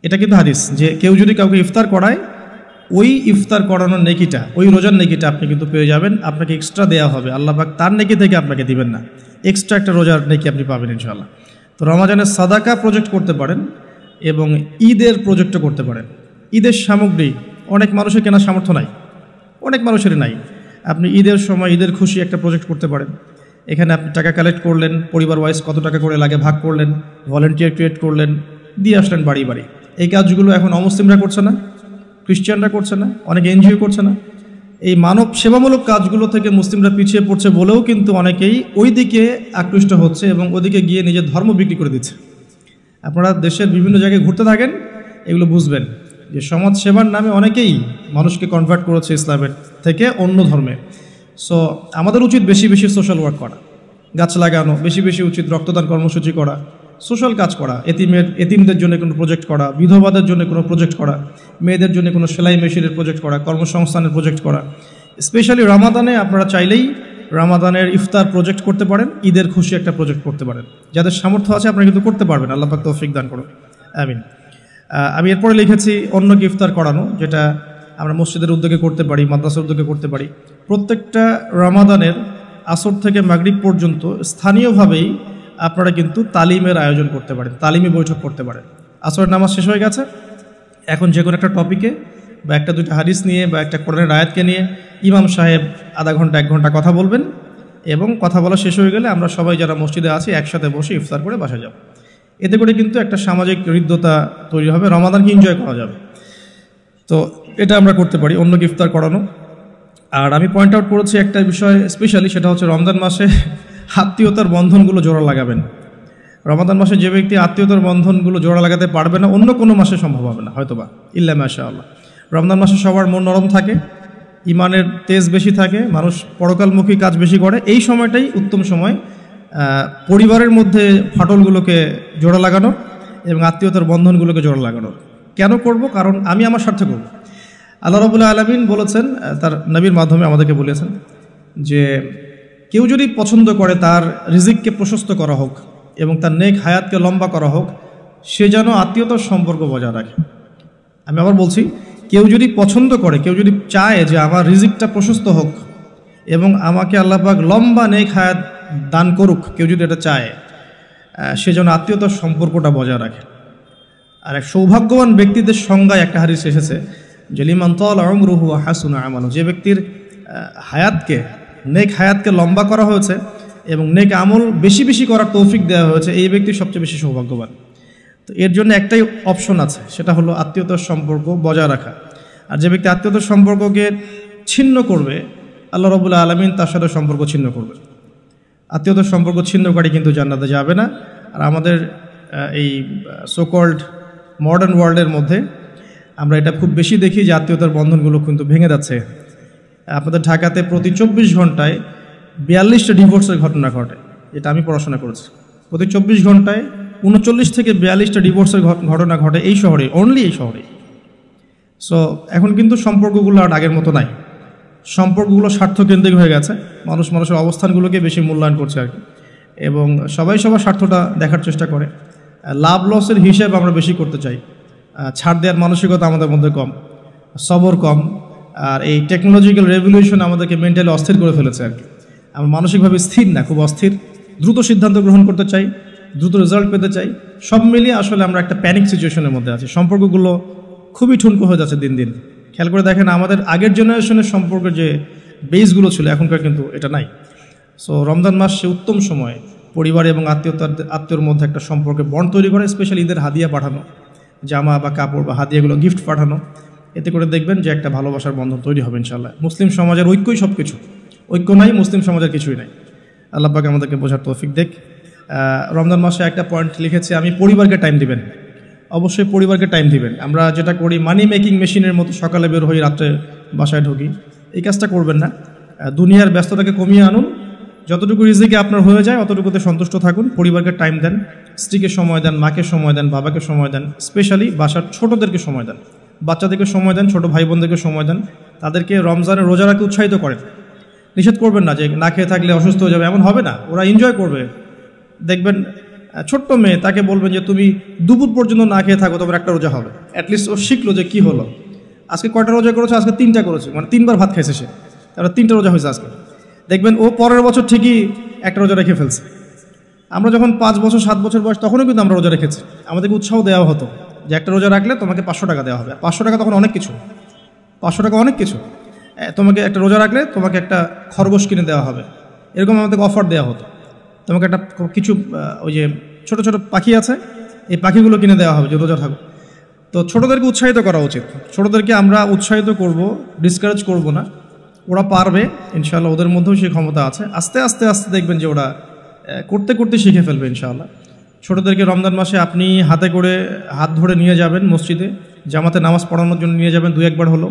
S1: এটা কিন্তু হাদিস, যে কেউ যদি কাউকে ইফতার করায়, ওই ইফতার করানোর নেকিটা, ওই রোজার নেকিটা আপনি কিন্তু পেয়ে যাবেন। আপনাকে এক্সট্রা দেওয়া হবে, আল্লাহ পাক তার নেকি থেকে আপনাকে দিবেন না, এক্সট্রা একটা রোজার নেকি আপনি পাবেন ইনশাআল্লাহ। তো রমাজানের সাদাকা প্রজেক্ট করতে পারেন এবং ঈদের প্রজেক্টও করতে পারেন। ঈদের সামগ্রী অনেক মানুষের কেনার সামর্থ্য নাই, অনেক মানুষেরই নাই। আপনি ঈদের সময় ঈদের খুশি একটা প্রজেক্ট করতে পারেন। এখানে আপনি টাকা কালেক্ট করলেন, পরিবার ওয়াইজ কত টাকা করে লাগে ভাগ করলেন, ভলেন্টিয়ার ক্রিয়েট করলেন, দিয়ে আসলেন বাড়ি বাড়ি। এই কাজগুলো এখন অমুসলিমরা করছে না, খ্রিস্টানরা করছে না, অনেক এনজিও করছে না। এই মানব সেবামূলক কাজগুলো থেকে মুসলিমরা পিছিয়ে পড়ছে বলেও কিন্তু অনেকেই ওই দিকে আকৃষ্ট হচ্ছে এবং ওদিকে গিয়ে নিজের ধর্ম বিক্রি করে দিচ্ছে। আপনারা দেশের বিভিন্ন জায়গায় ঘুরতে থাকেন, এগুলো বুঝবেন যে সমাজ সেবার নামে অনেকেই মানুষকে কনভার্ট করেছে ইসলামের থেকে অন্য ধর্মে। সো আমাদের উচিত বেশি বেশি সোশ্যাল ওয়ার্ক করা, গাছ লাগানো, বেশি বেশি উচিত রক্তদান কর্মসূচি করা, সোশ্যাল কাজ করা, এতিমদের জন্য কোনো প্রজেক্ট করা, বিধবাদের জন্য কোনো প্রজেক্ট করা, মেয়েদের জন্য কোনো সেলাই মেশিনের প্রজেক্ট করা, কর্মসংস্থানের প্রজেক্ট করা। স্পেশালি রমাদানে আপনারা চাইলেই রমাদানের ইফতার প্রজেক্ট করতে পারেন, ঈদের খুশি একটা প্রজেক্ট করতে পারেন। যাদের সামর্থ্য আছে আপনারা কিন্তু করতে পারবেন, আল্লাহ পাক তৌফিক দান করুন, আমিন। আমি এরপরে লিখেছি অন্যকে ইফতার করানো, যেটা আমরা মসজিদের উদ্যোগে করতে পারি, মাদ্রাসার উদ্যোগে করতে পারি। প্রত্যেকটা রমাদানের আসর থেকে মাগরিব পর্যন্ত স্থানীয়ভাবেই আপনারা কিন্তু তালিমের আয়োজন করতে পারেন, তালিমি বৈঠক করতে পারেন। আসরের নামাজ শেষ হয়ে গেছে, এখন যে কোনো একটা টপিকে বা একটা দুইটা হাদিস নিয়ে বা একটা কোরআনের আয়াতকে নিয়ে ইমাম সাহেব আধা ঘন্টা 1 ঘন্টা কথা বলবেন, এবং কথা বলা শেষ হয়ে গেলে আমরা সবাই যারা মসজিদে আছি একসাথে বসে ইফতার করে বাসা যাব। এতে করে কিন্তু একটা সামাজিক হৃদ্যতা তৈরি হবে, রমাদানকে এনজয় করা যাবে। তো এটা আমরা করতে পারি, অন্যকে ইফতার করানো। আর আমি পয়েন্ট আউট করেছি একটা বিষয় স্পেশালি, সেটা হচ্ছে রমজান মাসে আত্মীয়তার বন্ধনগুলো জোড়া লাগাবেন। রমাদান মাসে যে ব্যক্তি আত্মীয়তার বন্ধনগুলো জোড়া লাগাতে পারবে না, অন্য কোনো মাসে সম্ভব হবে না হয়তোবা, ইল্লা মাশাআল্লাহ। রমজান মাসে সবার মন নরম থাকে, ইমানের তেজ বেশি থাকে, মানুষ পরকালমুখী কাজ বেশি করে। এই সময়টাই উত্তম সময় পরিবারের মধ্যে ফাটলগুলোকে জোড়া লাগানোর এবং আত্মীয়তার বন্ধনগুলোকে জোড়া লাগানোর। কেন করব? কারণ আমি আমার স্বার্থে করব। আল্লাহ রাব্বুল আলামিন বলেছেন, তার নবীর মাধ্যমে আমাদেরকে বলেছেন যে কেউ যদি পছন্দ করে তার রিজিককে প্রশস্ত করা হোক এবং তার নেক হায়াতকে লম্বা করা হোক, সে যেন আত্মীয়তার সম্পর্ক বজায় রাখে। আমি আবার বলছি, কেউ যদি পছন্দ করে, কেউ যদি চায় যে আমার রিজিকটা প্রশস্ত হোক এবং আমাকে আল্লাহ পাক লম্বা নেক হায়াত দান করুক, কেউ যদি এটা চায়, সে যেন আত্মীয়তার সম্পর্কটা বজায় রাখে। আর এক সৌভাগ্যবান ব্যক্তিদের সংজ্ঞায় একটা হাদিস এসেছে যে লিমান তালা উমরুহু ওয়া হাসুনা আমালুহু, যে ব্যক্তির হায়াতকে, নেক হায়াতকে লম্বা করা হয়েছে এবং নেক আমল বেশি বেশি করার তৌফিক দেওয়া হয়েছে, এই ব্যক্তি সবচেয়ে বেশি সৌভাগ্যবান। তো এর জন্য একটাই অপশন আছে, সেটা হলো আত্মীয়তার সম্পর্ক বজায় রাখা। আর যে ব্যক্তি আত্মীয়তার সম্পর্ককে ছিন্ন করবে, আল্লাহ রাব্বুল আলামিন তার সাথে সম্পর্ক ছিন্ন করবে। আত্মীয়তার সম্পর্ক ছিন্নকারী কিন্তু জান্নাতে যাবে না। আর আমাদের এই সোকল্ড মডার্ন ওয়ার্ল্ডের মধ্যে আমরা এটা খুব বেশি দেখি যে আত্মীয়তার বন্ধনগুলো কিন্তু ভেঙে যাচ্ছে। আপনাদের ঢাকাতে প্রতি 24 ঘন্টায় 42টা ডিভোর্সের ঘটনা ঘটে, এটা আমি পড়াশোনা করেছি। প্রতি 24 ঘন্টায় 39 থেকে 42টা ডিভোর্সের ঘটনা ঘটে এই শহরে, অনলি এই শহরে। সো এখন কিন্তু সম্পর্কগুলো আর আগের মতো নাই, সম্পর্কগুলো স্বার্থকেন্দ্রিক হয়ে গেছে। মানুষ মানুষের অবস্থানগুলোকে বেশি মূল্যায়ন করছে আর কি, এবং সবাই সবার স্বার্থটা দেখার চেষ্টা করে। লাভ লসের হিসাব আমরা বেশি করতে চাই, ছাড় দেওয়ার মানসিকতা আমাদের মধ্যে কম, সবর কম। আর এই টেকনোলজিক্যাল রেভলিউশন আমাদেরকে মেন্টালি অস্থির করে ফেলেছে আর কি। আমরা মানসিকভাবে স্থির না, খুব অস্থির, দ্রুত সিদ্ধান্ত গ্রহণ করতে চাই, দ্রুত রেজাল্ট পেতে চাই। সব মিলিয়ে আসলে আমরা একটা প্যানিক সিচুয়েশনের মধ্যে আছি। সম্পর্কগুলো খুবই ঠুনকো হয়ে যাচ্ছে দিন দিন। খেয়াল করে দেখেন, আমাদের আগের জেনারেশনের সম্পর্কের যে বেসগুলো ছিল এখনকার কিন্তু এটা নাই। সো রমজান মাস সে উত্তম সময় পরিবার এবং আত্মীয়র মধ্যে একটা সম্পর্কে বন্ড তৈরি করে, স্পেশালি ঈদের হাদিয়া পাঠানো, জামা বা কাপড় বা হাদিয়াগুলো গিফট পাঠানো। এতে করে দেখবেন যে একটা ভালোবাসার বন্ধন তৈরি হবে ইনশাআল্লাহ। মুসলিম সমাজের ঐক্যই সব কিছু, ঐক্য নাই মুসলিম সমাজের কিছুই নাই। আল্লাহ পাক আমাদেরকে বোঝার তৌফিক দেখ। রমজান মাসে একটা পয়েন্ট লিখেছে, আমি পরিবারকে টাইম দিবেন, অবশ্যই পরিবারকে টাইম দিবেন। আমরা যেটা করি মানি মেকিং মেশিনের মতো সকালে বের হই, রাত্রে বাসায় ঢুকি, এই কাজটা করবেন না। দুনিয়ার ব্যস্ততাকে কমিয়ে আনুন, যতটুকু রিজিকে আপনার হয়ে যায় অতটুকুতে সন্তুষ্ট থাকুন। পরিবারকে টাইম দেন, স্ত্রীকে সময় দেন, মাকে সময় দেন, বাবাকে সময় দেন, স্পেশালি বাসার ছোটদেরকে সময় দেন, বাচ্চাদেরকে সময় দেন, ছোট ভাই বোনদেরকে সময় দেন। তাদেরকে রমজানের রোজা রাখতে উৎসাহিত করেন, নিষেধ করবেন না যে না খেয়ে থাকলে অসুস্থ হয়ে যাবে, এমন হবে না। ওরা এনজয় করবে। দেখবেন ছোট্ট মেয়ে, তাকে বলবেন যে তুমি দুপুর পর্যন্ত না খেয়ে থাকো, তোমার একটা রোজা হবে। অ্যাটলিস্ট ও শিখলো যে কী হলো, আজকে কয়টা রোজা করেছে, আজকে 3টা করেছে, মানে 3বার ভাত খাইছে সে, তারা 3টা রোজা হয়েছে আজকে। দেখবেন ও পরের বছর ঠিকই একটা রোজা রেখে ফেলছে। আমরা যখন 5 বছর 7 বছর বয়স, তখনও কিন্তু আমরা রোজা রেখেছি। আমাদেরকে উৎসাহ দেওয়া হতো যে একটা রোজা রাখলে তোমাকে 500 টাকা দেওয়া হবে। 500 টাকা তখন অনেক কিছু, 500 টাকা অনেক কিছু। তোমাকে একটা রোজা রাখলে তোমাকে একটা খরগোশ কিনে দেওয়া হবে, এরকম আমাদেরকে অফার দেওয়া হতো। তোমাকে একটা কিছু ওই যে ছোট ছোট পাখি আছে, এই পাখিগুলো কিনে দেওয়া হবে যে রোজা থাকো। তো ছোটদেরকে উৎসাহিত করা উচিত, ছোটদেরকে আমরা উৎসাহিত করব, ডিসকারেজ করব না। ওরা পারবে ইনশাআল্লাহ, ওদের মধ্যেও সেই ক্ষমতা আছে। আস্তে আস্তে আস্তে দেখবেন যে ওরা করতে করতে শিখে ফেলবে ইনশাআল্লাহ। ছোটদেরকে রমজান মাসে আপনি হাতে করে হাত ধরে নিয়ে যাবেন মসজিদে, জামাতে নামাজ পড়ানোর জন্য নিয়ে যাবেন, 2-1 হলো,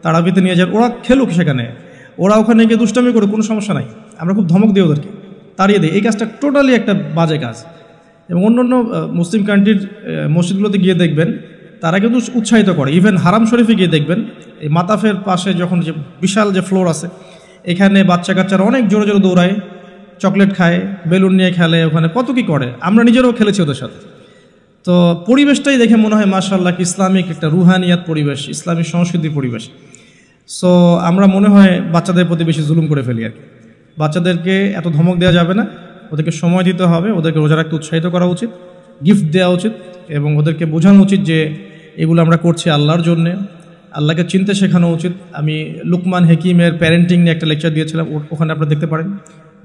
S1: তারাবিতে নিয়ে যাবেন। ওরা খেলুক সেখানে, ওরা ওখানে গিয়ে দুষ্টামি করে, কোনো সমস্যা নাই। আমরা খুব ধমক দিই ওদেরকে, তাড়িয়ে দিই। এই কাজটা টোটালি একটা বাজে কাজ। এবং অন্য অন্য মুসলিম কান্ট্রির মসজিদগুলোতে গিয়ে দেখবেন তারা কিন্তু উৎসাহিত করে। ইভেন হারাম শরীফে গিয়ে দেখবেন এই মাতাফের পাশে যখন যে বিশাল যে ফ্লোর আছে, এখানে বাচ্চা কাচ্চারা অনেক জোরে জোরে দৌড়ায়, চকলেট খায়, বেলুন নিয়ে খেলে, ওখানে কত কি করে। আমরা নিজেরাও খেলেছি ওদের সাথে। তো পরিবেশটাই দেখে মনে হয় মাশাআল্লাহ ইসলামিক একটা রুহানিয়াত পরিবেশ, ইসলামী সংস্কৃতির পরিবেশ। সো আমরা মনে হয় বাচ্চাদের প্রতি বেশি জুলুম করে ফেলি আর কি। বাচ্চাদেরকে এত ধমক দেওয়া যাবে না, ওদেরকে সময় দিতে হবে, ওদেরকে রোজা রাখতে উৎসাহিত করা উচিত, গিফট দেওয়া উচিত, এবং ওদেরকে বোঝানো উচিত যে এগুলো আমরা করছি আল্লাহর জন্যে, আল্লাহকে চিনতে শেখানো উচিত। আমি লুকমান হাকিমের প্যারেন্টিং নিয়ে একটা লেকচার দিয়েছিলাম, ওখানে আপনারা দেখতে পারেন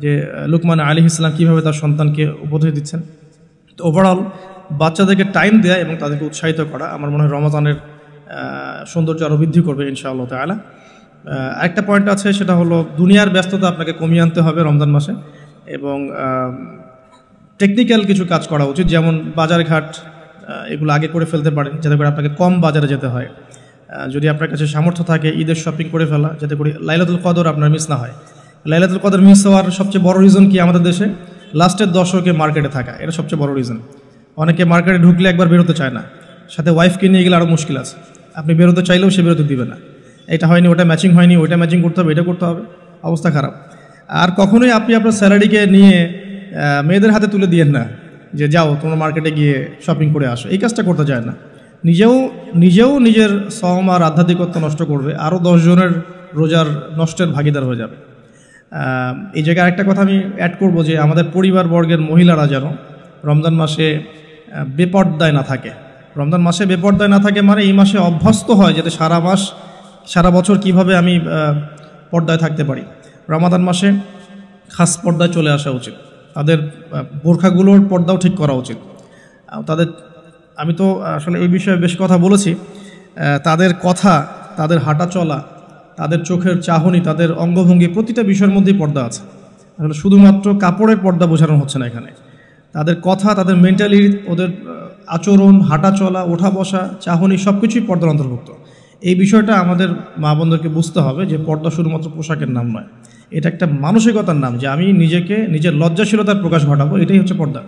S1: যে লুকমান আলাইহিস সালাম কীভাবে তার সন্তানকে উপদেশ দিচ্ছেন। তো ওভারঅল বাচ্চাদেরকে টাইম দেয়া এবং তাদেরকে উৎসাহিত করা আমার মনে হয় রমাজানের সৌন্দর্য আরও বৃদ্ধি করবে ইনশাআল্লাহ তাআলা। আরেকটা পয়েন্ট আছে, সেটা হলো দুনিয়ার ব্যস্ততা আপনাকে কমিয়ে আনতে হবে রমজান মাসে, এবং টেকনিক্যাল কিছু কাজ করা উচিত, যেমন বাজারঘাট এগুলো আগে করে ফেলতে পারেন যাতে করে আপনাকে কম বাজারে যেতে হয়। যদি আপনার কাছে সামর্থ্য থাকে ঈদের শপিং করে ফেলা, যাতে করে লাইলাতুল কদর আপনার মিস না হয়। লাইলাতুল কদর মিস হওয়ার সবচেয়ে বড় রিজন কি আমাদের দেশে? লাস্টের দশকে মার্কেটে থাকা, এটা সবচেয়ে বড় রিজন। অনেকে মার্কেটে ঢুকলে একবার বেরোতে চায় না, সাথে ওয়াইফকে নিয়ে গেলে আরও মুশকিল আছে। আপনি বেরোতে চাইলেও সে বেরোতে দিবে না, এটা হয়নি, ওটা ম্যাচিং হয়নি, ওইটা ম্যাচিং করতে হবে, এটা করতে হবে, অবস্থা খারাপ। আর কখনোই আপনি আপনার স্যালারিকে নিয়ে মেয়েদের হাতে তুলে দিয়েন না যে যাও তোমরা মার্কেটে গিয়ে শপিং করে আসো, এই কাজটা করতে যায় না। নিজেও নিজের সওম আর আধ্যাত্মিকত্ব নষ্ট করবে, আরও 10 জনের রোজার নষ্টের ভাগিদার হয়ে যাবে। এই জায়গায় আরেকটা কথা আমি অ্যাড করব যে আমাদের পরিবারবর্গের মহিলারা যেন রমজান মাসে বেপর্দায় না থাকে। রমজান মাসে বেপর্দায় না থাকে মানে এই মাসে অভ্যস্ত হয় যাতে সারা বছর কিভাবে আমি পর্দায় থাকতে পারি। রমাদান মাসে খাস পর্দায় চলে আসা উচিত, তাদের বোরখাগুলোর পর্দাও ঠিক করা উচিত। আমি তো আসলে এই বিষয়ে বেশ কথা বলেছি। তাদের কথা, তাদের হাঁটা চলা, তাদের চোখের চাহনি, তাদের অঙ্গভঙ্গি, প্রতিটা বিষয়ের মধ্যেই পর্দা আছে। আসলে শুধুমাত্র কাপড়ের পর্দা বোঝানো হচ্ছে না এখানে। তাদের কথা, তাদের মেন্টালিটি, ওদের আচরণ, হাঁটা চলা, ওঠা বসা, চাহনি সব কিছুই পর্দার অন্তর্ভুক্ত। এই বিষয়টা আমাদের মা বোনদেরকে বুঝতে হবে যে পর্দা শুধুমাত্র পোশাকের নাম নয়, এটা একটা মানসিকতার নাম, যে আমি নিজের লজ্জাশীলতার প্রকাশ ঘটাবো, এটাই হচ্ছে পর্দা।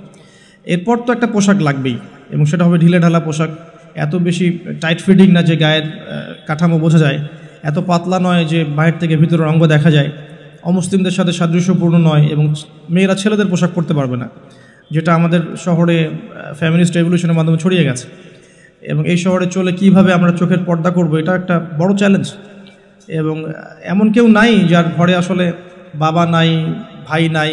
S1: এরপর তো একটা পোশাক লাগবেই, এবং সেটা হবে ঢিলে ঢালা পোশাক, এত বেশি টাইট ফিটিং না যে গায়ের কাঠামো বোঝা যায়, এত পাতলা নয় যে বাইরে থেকে ভিতরের অঙ্গ দেখা যায়, অমুসলিমদের সাথে সাদৃশ্যপূর্ণ নয়, এবং মেয়েরা ছেলেদের পোশাক পরতে পারবে না, যেটা আমাদের শহরে ফ্যামিলিস্ট রেভলিউশনের মাধ্যমে ছড়িয়ে গেছে। এবং এই শহরে চলে কিভাবে আমরা চোখের পর্দা করব, এটা একটা বড় চ্যালেঞ্জ। এবং এমন কেউ নাই যার ঘরে আসলে বাবা নাই, ভাই নাই,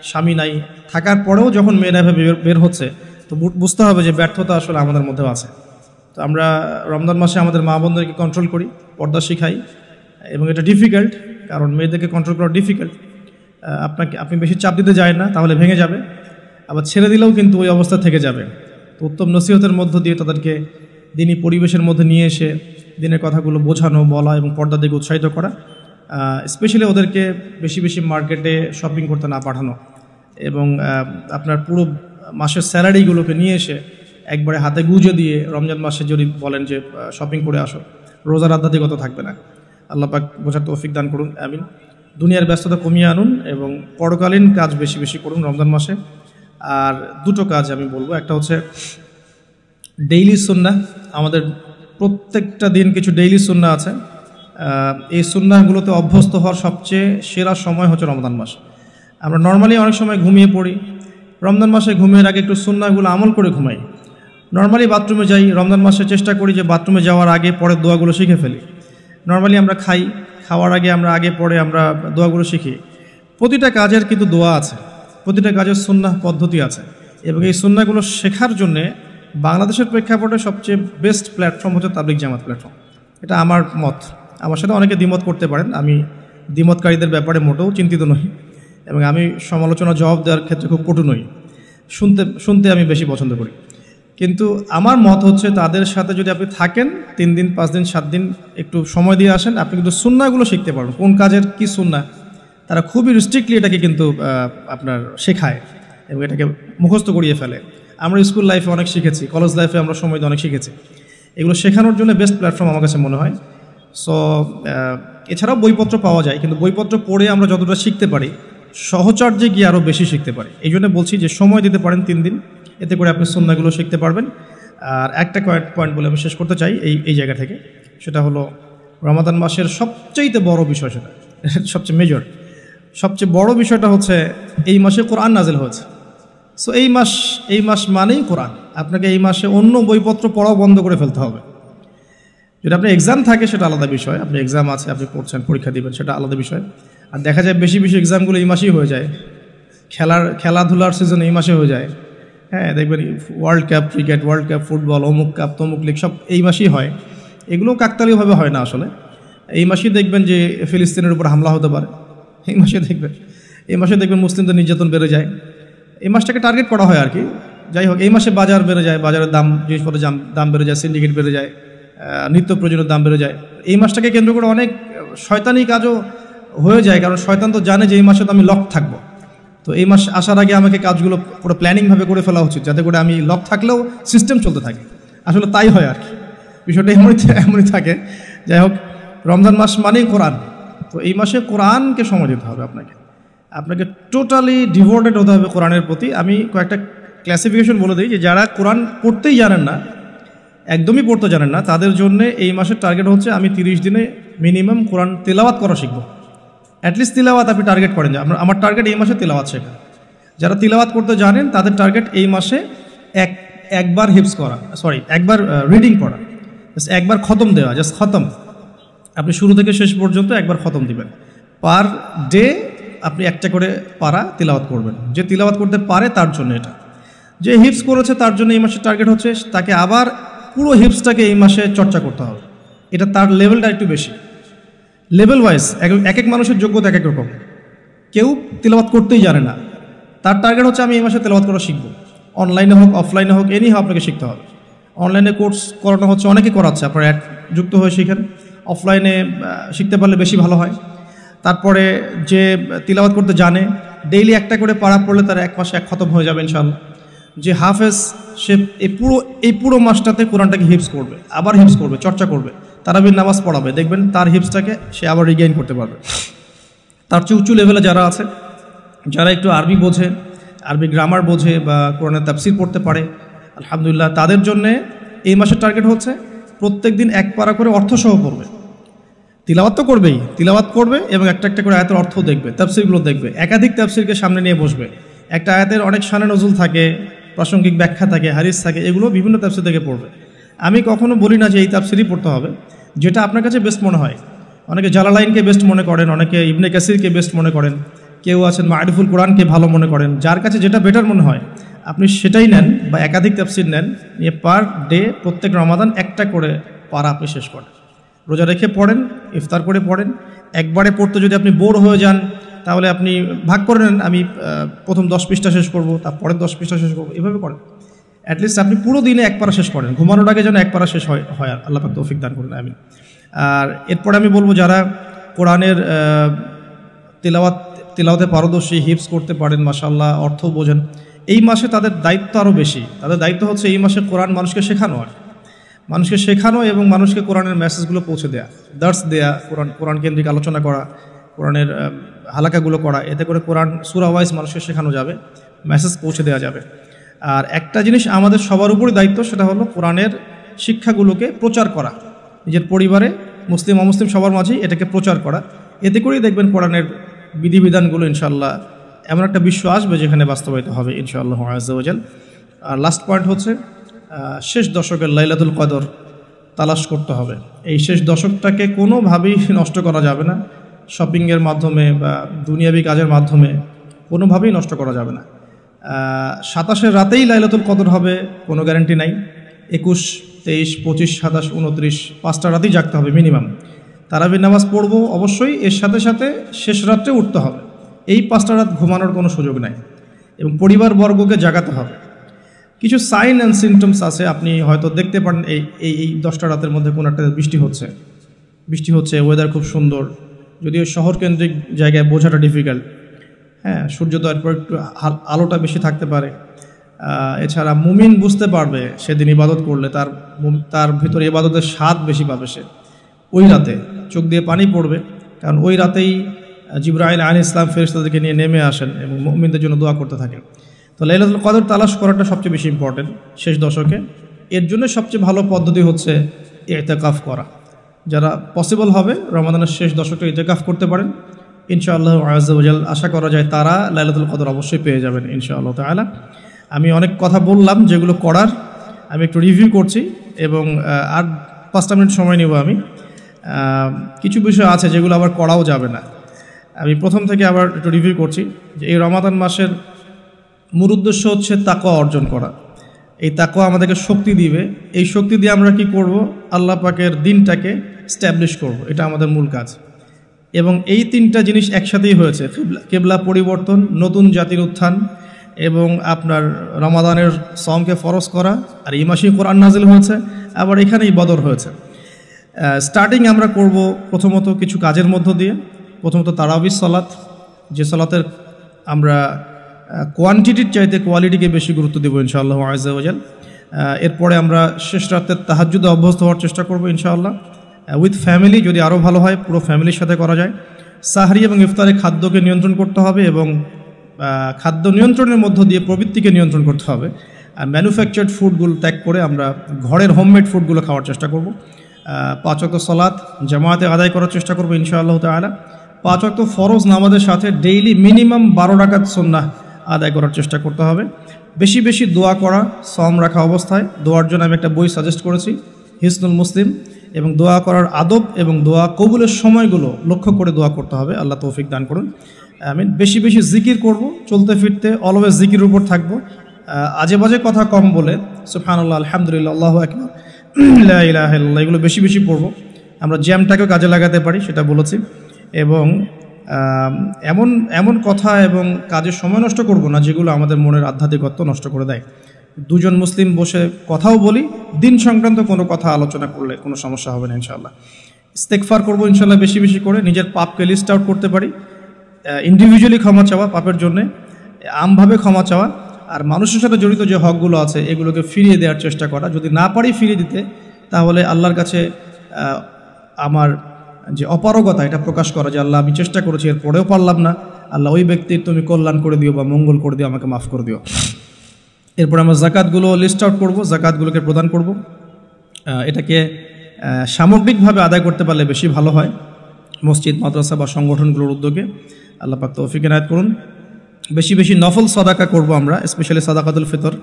S1: স্বামী নাই, থাকার পরেও যখন মেয়েরা বের হচ্ছে, তো বুঝতে হবে যে ব্যর্থতা আসলে আমাদের মধ্যেও আছে। তো আমরা রমজান মাসে আমাদের মা বোনদেরকে কন্ট্রোল করি, পর্দা শিখাই, এবং এটা ডিফিকাল্ট, কারণ মেয়েদেরকে কন্ট্রোল করা ডিফিকাল্ট। আপনি বেশি চাপ দিতে যায় না, তাহলে ভেঙে যাবে, আবার ছেড়ে দিলেও কিন্তু ওই অবস্থা থেকে যাবে। তো উত্তম নসিহতের মধ্য দিয়ে তাদেরকে দিনী পরিবেশের মধ্যে নিয়ে এসে দিনের কথাগুলো বোঝানো, বলা এবং পর্দার দিকে উৎসাহিত করা, স্পেশালি ওদেরকে বেশি বেশি মার্কেটে শপিং করতে না পাঠানো, এবং আপনার পুরো মাসের স্যালারিগুলোকে নিয়ে এসে একবারে হাতে গুঁজে দিয়ে রমজান মাসে যদি বলেন যে শপিং করে আসো, রোজার আধ্যাত্মিকতা থাকবে না। আল্লাহ পাক বোঝার তৌফিক দান করুন, আমিন। দুনিয়ার ব্যস্ততা কমিয়ে আনুন এবং পরকালীন কাজ বেশি বেশি করুন রমজান মাসে। আর দুটো কাজ আমি বলবো, একটা হচ্ছে ডেইলি সুন্নাহ। আমাদের প্রত্যেকটা দিন কিছু ডেইলি সুন্নাহ আছে, এই সুন্নাহগুলোতে অভ্যস্ত হওয়ার সবচেয়ে সেরা সময় হচ্ছে রমজান মাস। আমরা নর্মালি অনেক সময় ঘুমিয়ে পড়ি, রমজান মাসে ঘুমের আগে একটু সুন্নাহগুলো আমল করে ঘুমাই। নর্মালি বাথরুমে যাই, রমজান মাসে চেষ্টা করি যে বাথরুমে যাওয়ার আগে পরে দোয়াগুলো শিখে ফেলি। নর্মালি আমরা খাওয়ার আগে আমরা পরে আমরা দোয়াগুলো শিখি। প্রতিটা কাজের কিন্তু দোয়া আছে, প্রতিটা কাজের সুন্নাহ পদ্ধতি আছে, এবং এই সুন্নাহগুলো শেখার জন্যে বাংলাদেশের প্রেক্ষাপটে সবচেয়ে বেস্ট প্ল্যাটফর্ম হচ্ছে তাবলিগ জামাত প্ল্যাটফর্ম। এটা আমার মত, আমার সাথে অনেকে দ্বিমত করতে পারেন, আমি দ্বিমতকারীদের ব্যাপারে মোটেও চিন্তিত নই, এবং আমি সমালোচনা জবাব দেওয়ার ক্ষেত্রে খুব পটু নই, শুনতে আমি বেশি পছন্দ করি। কিন্তু আমার মত হচ্ছে তাদের সাথে যদি আপনি থাকেন 3 দিন 5 দিন 7 দিন একটু সময় দিয়ে আসেন, আপনি কিন্তু সুন্নাহগুলো শিখতে পারবেন, কোন কাজের কি সুন্নাহ। তারা খুবই রিস্ট্রিক্টলি এটাকে কিন্তু আপনার শেখায় এবং এটাকে মুখস্থ করিয়ে ফেলে। আমরা স্কুল লাইফে অনেক শিখেছি, কলেজ লাইফে আমরা সময় দিয়ে অনেক শিখেছি। এগুলো শেখানোর জন্য বেস্ট প্ল্যাটফর্ম আমার কাছে মনে হয়। সো এছাড়াও বইপত্র পাওয়া যায়, কিন্তু বইপত্র পড়ে আমরা যতটা শিখতে পারি সহচর্যে গিয়ে আরও বেশি শিখতে পারি। এই জন্য বলছি যে সময় দিতে পারেন 3 দিন, এতে করে আপনি সুন্নাহগুলো শিখতে পারবেন। আর একটা পয়েন্ট বলে আমি শেষ করতে চাই এই জায়গা থেকে, সেটা হলো রমাদান মাসের সবচেয়ে বড় বিষয়, সেটা সবচেয়ে মেজর, সবচেয়ে বড় বিষয়টা হচ্ছে এই মাসে কোরআন নাজিল হয়েছে। সো এই মাস মানেই কোরআন। আপনাকে এই মাসে অন্য বইপত্র পড়াও বন্ধ করে ফেলতে হবে। যদি আপনার এক্সাম থাকে সেটা আলাদা বিষয়, আপনি এক্সাম আছে, আপনি পড়ছেন, পরীক্ষা দিবেন, সেটা আলাদা বিষয়। আর দেখা যায় বেশি এক্সামগুলো এই মাসেই হয়ে যায়, খেলাধুলার সিজন এই মাসে হয়ে যায়, হ্যাঁ দেখবেন world cup cricket, world cup football, অমুক কাপ তমুক লিগ সব এই মাসেই হয়। এগুলো কাকতালীয়ভাবে হয় না আসলে। এই মাসেই দেখবেন যে ফিলিস্তিনের উপর হামলা হতে পারে, এই মাসে দেখবেন মুসলিমদের নির্যাতন বেড়ে যায়। এই মাসটাকে টার্গেট করা হয় আর কি। যাই হোক, এই মাসে বাজার বেড়ে যায়, বাজারের দাম, জিনিসপত্রের দাম বেড়ে যায়, সিন্ডিকেট বেড়ে যায়, নিত্য প্রয়োজনীয় দাম বেড়ে যায়। এই মাসটাকে কেন্দ্র করে অনেক শয়তানি কাজও হয়ে যায়, কারণ শয়তান তো জানে যে এই মাসে তো আমি লক থাকবো। তো এই মাস আসার আগে আমাকে কাজগুলো পুরো প্ল্যানিংভাবে করে ফেলা উচিত, যাতে করে আমি লক থাকলেও সিস্টেম চলতে থাকে। আসলে তাই হয় আর কি, বিষয়টা এমনই থাকে। যাই হোক, রমজান মাস মানেই কোরআন। তো এই মাসে কোরআনকে সময় দিতে হবে আপনাকে টোটালি ডিভোটেড হতে হবে কোরআনের প্রতি। আমি কয়েকটা ক্লাসিফিকেশন বলে দিই যে যারা কোরআন পড়তেই জানেন না, একদমই পড়তে জানেন না, তাদের জন্য এই মাসের টার্গেট হচ্ছে আমি 30 দিনে মিনিমাম কোরআন তেলাওয়াত করা শিখবো। অ্যাটলিস্ট তিলাওয়াত আপনি টার্গেট করেন যে আমার টার্গেট এই মাসে তিলাওয়াত শেখা। যারা তিলাওয়াত করতে জানেন তাদের টার্গেট এই মাসে একবার হিফজ করা, একবার রিডিং পড়া, জাস্ট একবার খতম দেওয়া, জাস্ট খতম। আপনি শুরু থেকে শেষ পর্যন্ত একবার খতম দিবেন। পার ডে আপনি একটা করে পারা তিলাওয়াত করবেন। যে তিলাওয়াত করতে পারে তার জন্য এটা, যে হিফজ করেছে তার জন্য এই মাসের টার্গেট হচ্ছে তাকে আবার পুরো হিফজটাকে এই মাসে চর্চা করতে হবে। এটা তার লেভেলটা একটু বেশি, লেভেল ওয়াইজ এক এক মানুষের যোগ্যতা এক এক রকম। কেউ তিলাওয়াত করতেই জানে না, তার টার্গেট হচ্ছে আমি এই মাসে তিলাওয়াত করা শিখবো। অনলাইনে হোক অফলাইনে হোক এনি হোক আপনাকে শিখতে হবে। অনলাইনে কোর্স করানো হচ্ছে, অনেকে করাচ্ছে, আপনারা যুক্ত হয়ে শিখেন। অফলাইনে শিখতে পারলে বেশি ভালো হয়। তারপরে যে তিলাওয়াত করতে জানে, ডেইলি একটা করে পারা পড়লে তার এক মাসে এক খতম হয়ে যাবে ইনশাআল্লাহ। যে হাফেজ, সে এই পুরো মাসটাতে কোরআনটাকে হিফজ করবে, আবার হিফজ করবে, চর্চা করবে, তারাবির নামাজ পড়াবে, দেখবেন তার হিফজটাকে সে আবার রিগেইন করতে পারবে। তার চেয়ে উঁচু লেভেলে যারা আছে, যারা একটু আরবি বোঝে, আরবি গ্রামার বোঝে বা কোরআনের তাফসীর পড়তে পারে, আলহামদুলিল্লাহ তাদের জন্যে এই মাসের টার্গেট হচ্ছে প্রত্যেক দিন এক পারা করে অর্থসহ পড়বে। তিলাওয়াত তো করবেই, তিলাওয়াত করবে এবং একটা একটা করে আয়াতের অর্থ দেখবে, তাফসীরগুলো দেখবে, একাধিক তাফসীরকে সামনে নিয়ে বসবে। একটা আয়াতের অনেক শানে নজুল থাকে, প্রাসঙ্গিক ব্যাখ্যা থাকে, হাদিস থাকে, এগুলো বিভিন্ন তাফসীর থেকে পড়বে। আমি কখনো বলি না যে এই তাফসীরই পড়তে হবে, যেটা আপনার কাছে বেস্ট মনে হয়। অনেকে জালালাইনকে বেস্ট মনে করেন, অনেকে ইবনে কাসিরকে বেস্ট মনে করেন, কেউ আছেন মারিফুল কোরআনকে ভালো মনে করেন। যার কাছে যেটা বেটার মনে হয় আপনি সেটাই নেন, বা একাধিক তাফসীর নেন, নিয়ে পার ডে প্রত্যেক রমাদান একটা করে পারা আপনি শেষ করেন। রোজা রেখে পড়েন, ইফতার করে পড়েন। একবারে পড়তে যদি আপনি বোর হয়ে যান তাহলে আপনি ভাগ করে নেন, আমি প্রথম 10 পৃষ্ঠা শেষ করব, তারপরে 10 পৃষ্ঠা শেষ করবো, এভাবে করেন। অ্যাটলিস্ট আপনি পুরো দিনে এক পারা শেষ করেন, ঘুমানোর আগে যেন এক পারা শেষ হয়। আল্লাহ পাক তৌফিক দান করুন, আমিন। আর এরপরে আমি বলবো যারা কোরআনের তিলাওয়াতে পারদর্শী, হিফজ করতে পারেন, মাশাআল্লাহ, অর্থ বোঝেন, এই মাসে তাদের দায়িত্ব আরও বেশি। তাদের দায়িত্ব হচ্ছে এই মাসে কোরআন মানুষকে শেখানো এবং মানুষকে কোরআনের মেসেজগুলো পৌঁছে দেয়া, দার্স দেয়া, কোরআন কেন্দ্রিক আলোচনা করা, কোরআনের হালাকাগুলো করা। এতে করে কোরআন সূরা ওয়াইজ মানুষকে শেখানো যাবে, মেসেজ পৌঁছে দেওয়া যাবে। আর একটা জিনিস আমাদের সবার উপরই দায়িত্ব, সেটা হলো কোরআনের শিক্ষাগুলোকে প্রচার করা, নিজের পরিবারে, মুসলিম অমুসলিম সবার মাঝেই এটাকে প্রচার করা। এতে করেই দেখবেন কোরআনের বিধিবিধানগুলো ইনশাআল্লাহ এমন একটা বিশ্ব আসবে যেখানে বাস্তবায়িত হবে ইনশাআল্লাহ আযজা ওয়া জাল। আর লাস্ট পয়েন্ট হচ্ছে শেষ দশকের লাইলাতুল কদর তালাশ করতে হবে। এই শেষ দশকটাকে কোনোভাবেই নষ্ট করা যাবে না, শপিংয়ের মাধ্যমে বা দুনিয়াবি কাজের মাধ্যমে কোনোভাবেই নষ্ট করা যাবে না। 27 রাতেই লাইলাতুল কদর হবে কোনো গ্যারান্টি নাই। 21, 23, 25, 27, 29 5টা রাতেই জাগতে হবে মিনিমাম। তারাবির নামাজ পড়বো অবশ্যই, এর সাথে সাথে শেষ রাত্রে উঠতে হবে। এই 5টা রাত ঘুমানোর কোনো সুযোগ নাই এবং পরিবারবর্গকে জাগাতে হবে। কিছু সাইন অ্যান্ড সিমটমস আছে, আপনি হয়তো দেখতে পারেন এই 10টা রাতের মধ্যে কোনো একটা বৃষ্টি হচ্ছে, ওয়েদার খুব সুন্দর, যদিও শহর কেন্দ্রিক জায়গায় বোঝাটা ডিফিকাল্ট। হ্যাঁ, সূর্যোদয়ের পর একটু আলোটা বেশি থাকতে পারে। এছাড়া মুমিন বুঝতে পারবে সেদিন ইবাদত করলে তার ভিতরে ইবাদতের স্বাদ বেশি পাবে। সে ওই রাতে চোখ দিয়ে পানি পড়বে, কারণ ওই রাতেই জিবরাইল আলাইহিস সালাম ফেরেশতাদেরকে নিয়ে নেমে আসেন এবং মুমিনদের জন্য দোয়া করতে থাকেন। তো লাইলাতুল কদর তালাশ করাটা সবচেয়ে বেশি ইম্পর্টেন্ট শেষ দশকে। এর জন্য সবচেয়ে ভালো পদ্ধতি হচ্ছে ইতিকাফ করা। যারা পসিবল হবে রমাদানের শেষ দশকে ইতিকাফ করতে পারেন, ইনশাআল্লাহ আযজা ওয়া জাল আশা করা যায় তারা লাইলাতুল কদর অবশ্যই পেয়ে যাবেন ইনশাআল্লাহ তাআলা। আমি অনেক কথা বললাম যেগুলো করার, আমি একটু রিভিউ করছি এবং আর 5টা মিনিট সময় নেব আমি। কিছু বিষয় আছে যেগুলো আবার করাও যাবে না। আমি প্রথম থেকে আবার একটু রিভিউ করছি যে এই রমাদান মাসের মূল উদ্দেশ্য হচ্ছে তাকওয়া অর্জন করা। এই তাকওয়া আমাদেরকে শক্তি দিবে, এই শক্তি দিয়ে আমরা কি করব, আল্লাহ পাকের দিনটাকে স্ট্যাবলিশ করব, এটা আমাদের মূল কাজ। এবং এই তিনটা জিনিস একসাথেই হয়েছে, কেবলা পরিবর্তন, নতুন জাতির উত্থান এবং আপনার রমাদানের সওমকে ফরজ করা, আর এই মাসেই কোরআন নাজিল হয়েছে, আবার এখানেই বদর হয়েছে। স্টার্টিং আমরা করব প্রথমত কিছু কাজের মধ্য দিয়ে। প্রথমত তারাবির সালাত, যে সালাতের আমরা কোয়ান্টিটির চাইতে কোয়ালিটিকে বেশি গুরুত্ব দেবো ইনশাআল্লাহ আযজা ওয়া জাল। এরপরে আমরা শেষ রাতের তাহাজ্জুদে অভ্যস্ত হওয়ার চেষ্টা করব ইনশাআল্লাহ, উইথ ফ্যামিলি যদি আরও ভালো হয়, পুরো ফ্যামিলির সাথে করা যায়। সাহরি এবং ইফতারে খাদ্যকে নিয়ন্ত্রণ করতে হবে এবং খাদ্য নিয়ন্ত্রণের মধ্য দিয়ে প্রবৃত্তিকে নিয়ন্ত্রণ করতে হবে। আর ম্যানুফ্যাকচার্ড ফুডগুলো ত্যাগ করে আমরা ঘরের হোমমেড ফুডগুলো খাওয়ার চেষ্টা করব। 5 ওয়াক্ত সালাত জামাতে আদায় করার চেষ্টা করব ইনশাআল্লাহ তাআলা। 5 ওয়াক্ত ফরজ নামাজের সাথে ডেইলি মিনিমাম 12 রাকাত সুন্নাহ আদায় করার চেষ্টা করতে হবে। বেশি বেশি দোয়া করা, সওম রাখা অবস্থায় দোয়ার জন্য আমি একটা বই সাজেস্ট করেছি, হিসনুল মুসলিম, এবং দোয়া করার আদব এবং দোয়া কবুলের সময়গুলো লক্ষ্য করে দোয়া করতে হবে। আল্লাহ তৌফিক দান করুন, আমিন। বেশি বেশি জিকির করব, চলতে ফিরতে অলওয়েজ জিকিরের উপর থাকবো, আজে বাজে কথা কম বলে সুবহানাল্লাহ, আলহামদুলিল্লাহ, আল্লাহু আকবার, লা ইলাহা ইল্লাল্লাহ এগুলো বেশি বেশি পড়ব। আমরা জ্যামটাকেও কাজে লাগাতে পারি সেটা বলেছি। এবং এমন এমন কথা এবং কাজের সময় নষ্ট করব না যেগুলো আমাদের মনের আধ্যাত্মিকত্ব নষ্ট করে দেয়। দুজন মুসলিম বসে কথাও বলি, দিন সংক্রান্ত কোনো কথা আলোচনা করলে কোনো সমস্যা হবে না ইনশাআল্লাহ। ইস্তেগফার করব ইনশাআল্লাহ বেশি বেশি করে, নিজের পাপকে লিস্ট আউট করতে পারি, ইন্ডিভিজুয়ালি ক্ষমা চাওয়া পাপের জন্যে, আমভাবে ক্ষমা চাওয়া, আর মানুষের সাথে জড়িত যে হকগুলো আছে এগুলোকে ফিরিয়ে দেওয়ার চেষ্টা করা। যদি না পারি ফিরিয়ে দিতে, তাহলে আল্লাহর কাছে আমার যে অপারগতা এটা প্রকাশ করা, যে আল্লাহ আমি চেষ্টা করেছি এরপরেও পারলাম না, আল্লাহ ওই ব্যক্তির তুমি কল্যাণ করে দিও বা মঙ্গল করে দিও, আমাকে মাফ করে দিও। এরপর আমরা জাকাতগুলো লিস্ট আউট করবো, জাকাতগুলোকে প্রদান করব। এটাকে সামগ্রিকভাবে আদায় করতে পারলে বেশি ভালো হয়, মসজিদ মাদ্রাসা বা সংগঠনগুলোর উদ্যোগে। আল্লাহ পাক তৌফিক এনায়েত করুন। বেশি বেশি নফল সাদাকা করব আমরা, স্পেশালি সাদাকাতুল ফিতর।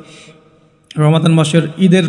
S1: রমাদান মাসের ঈদের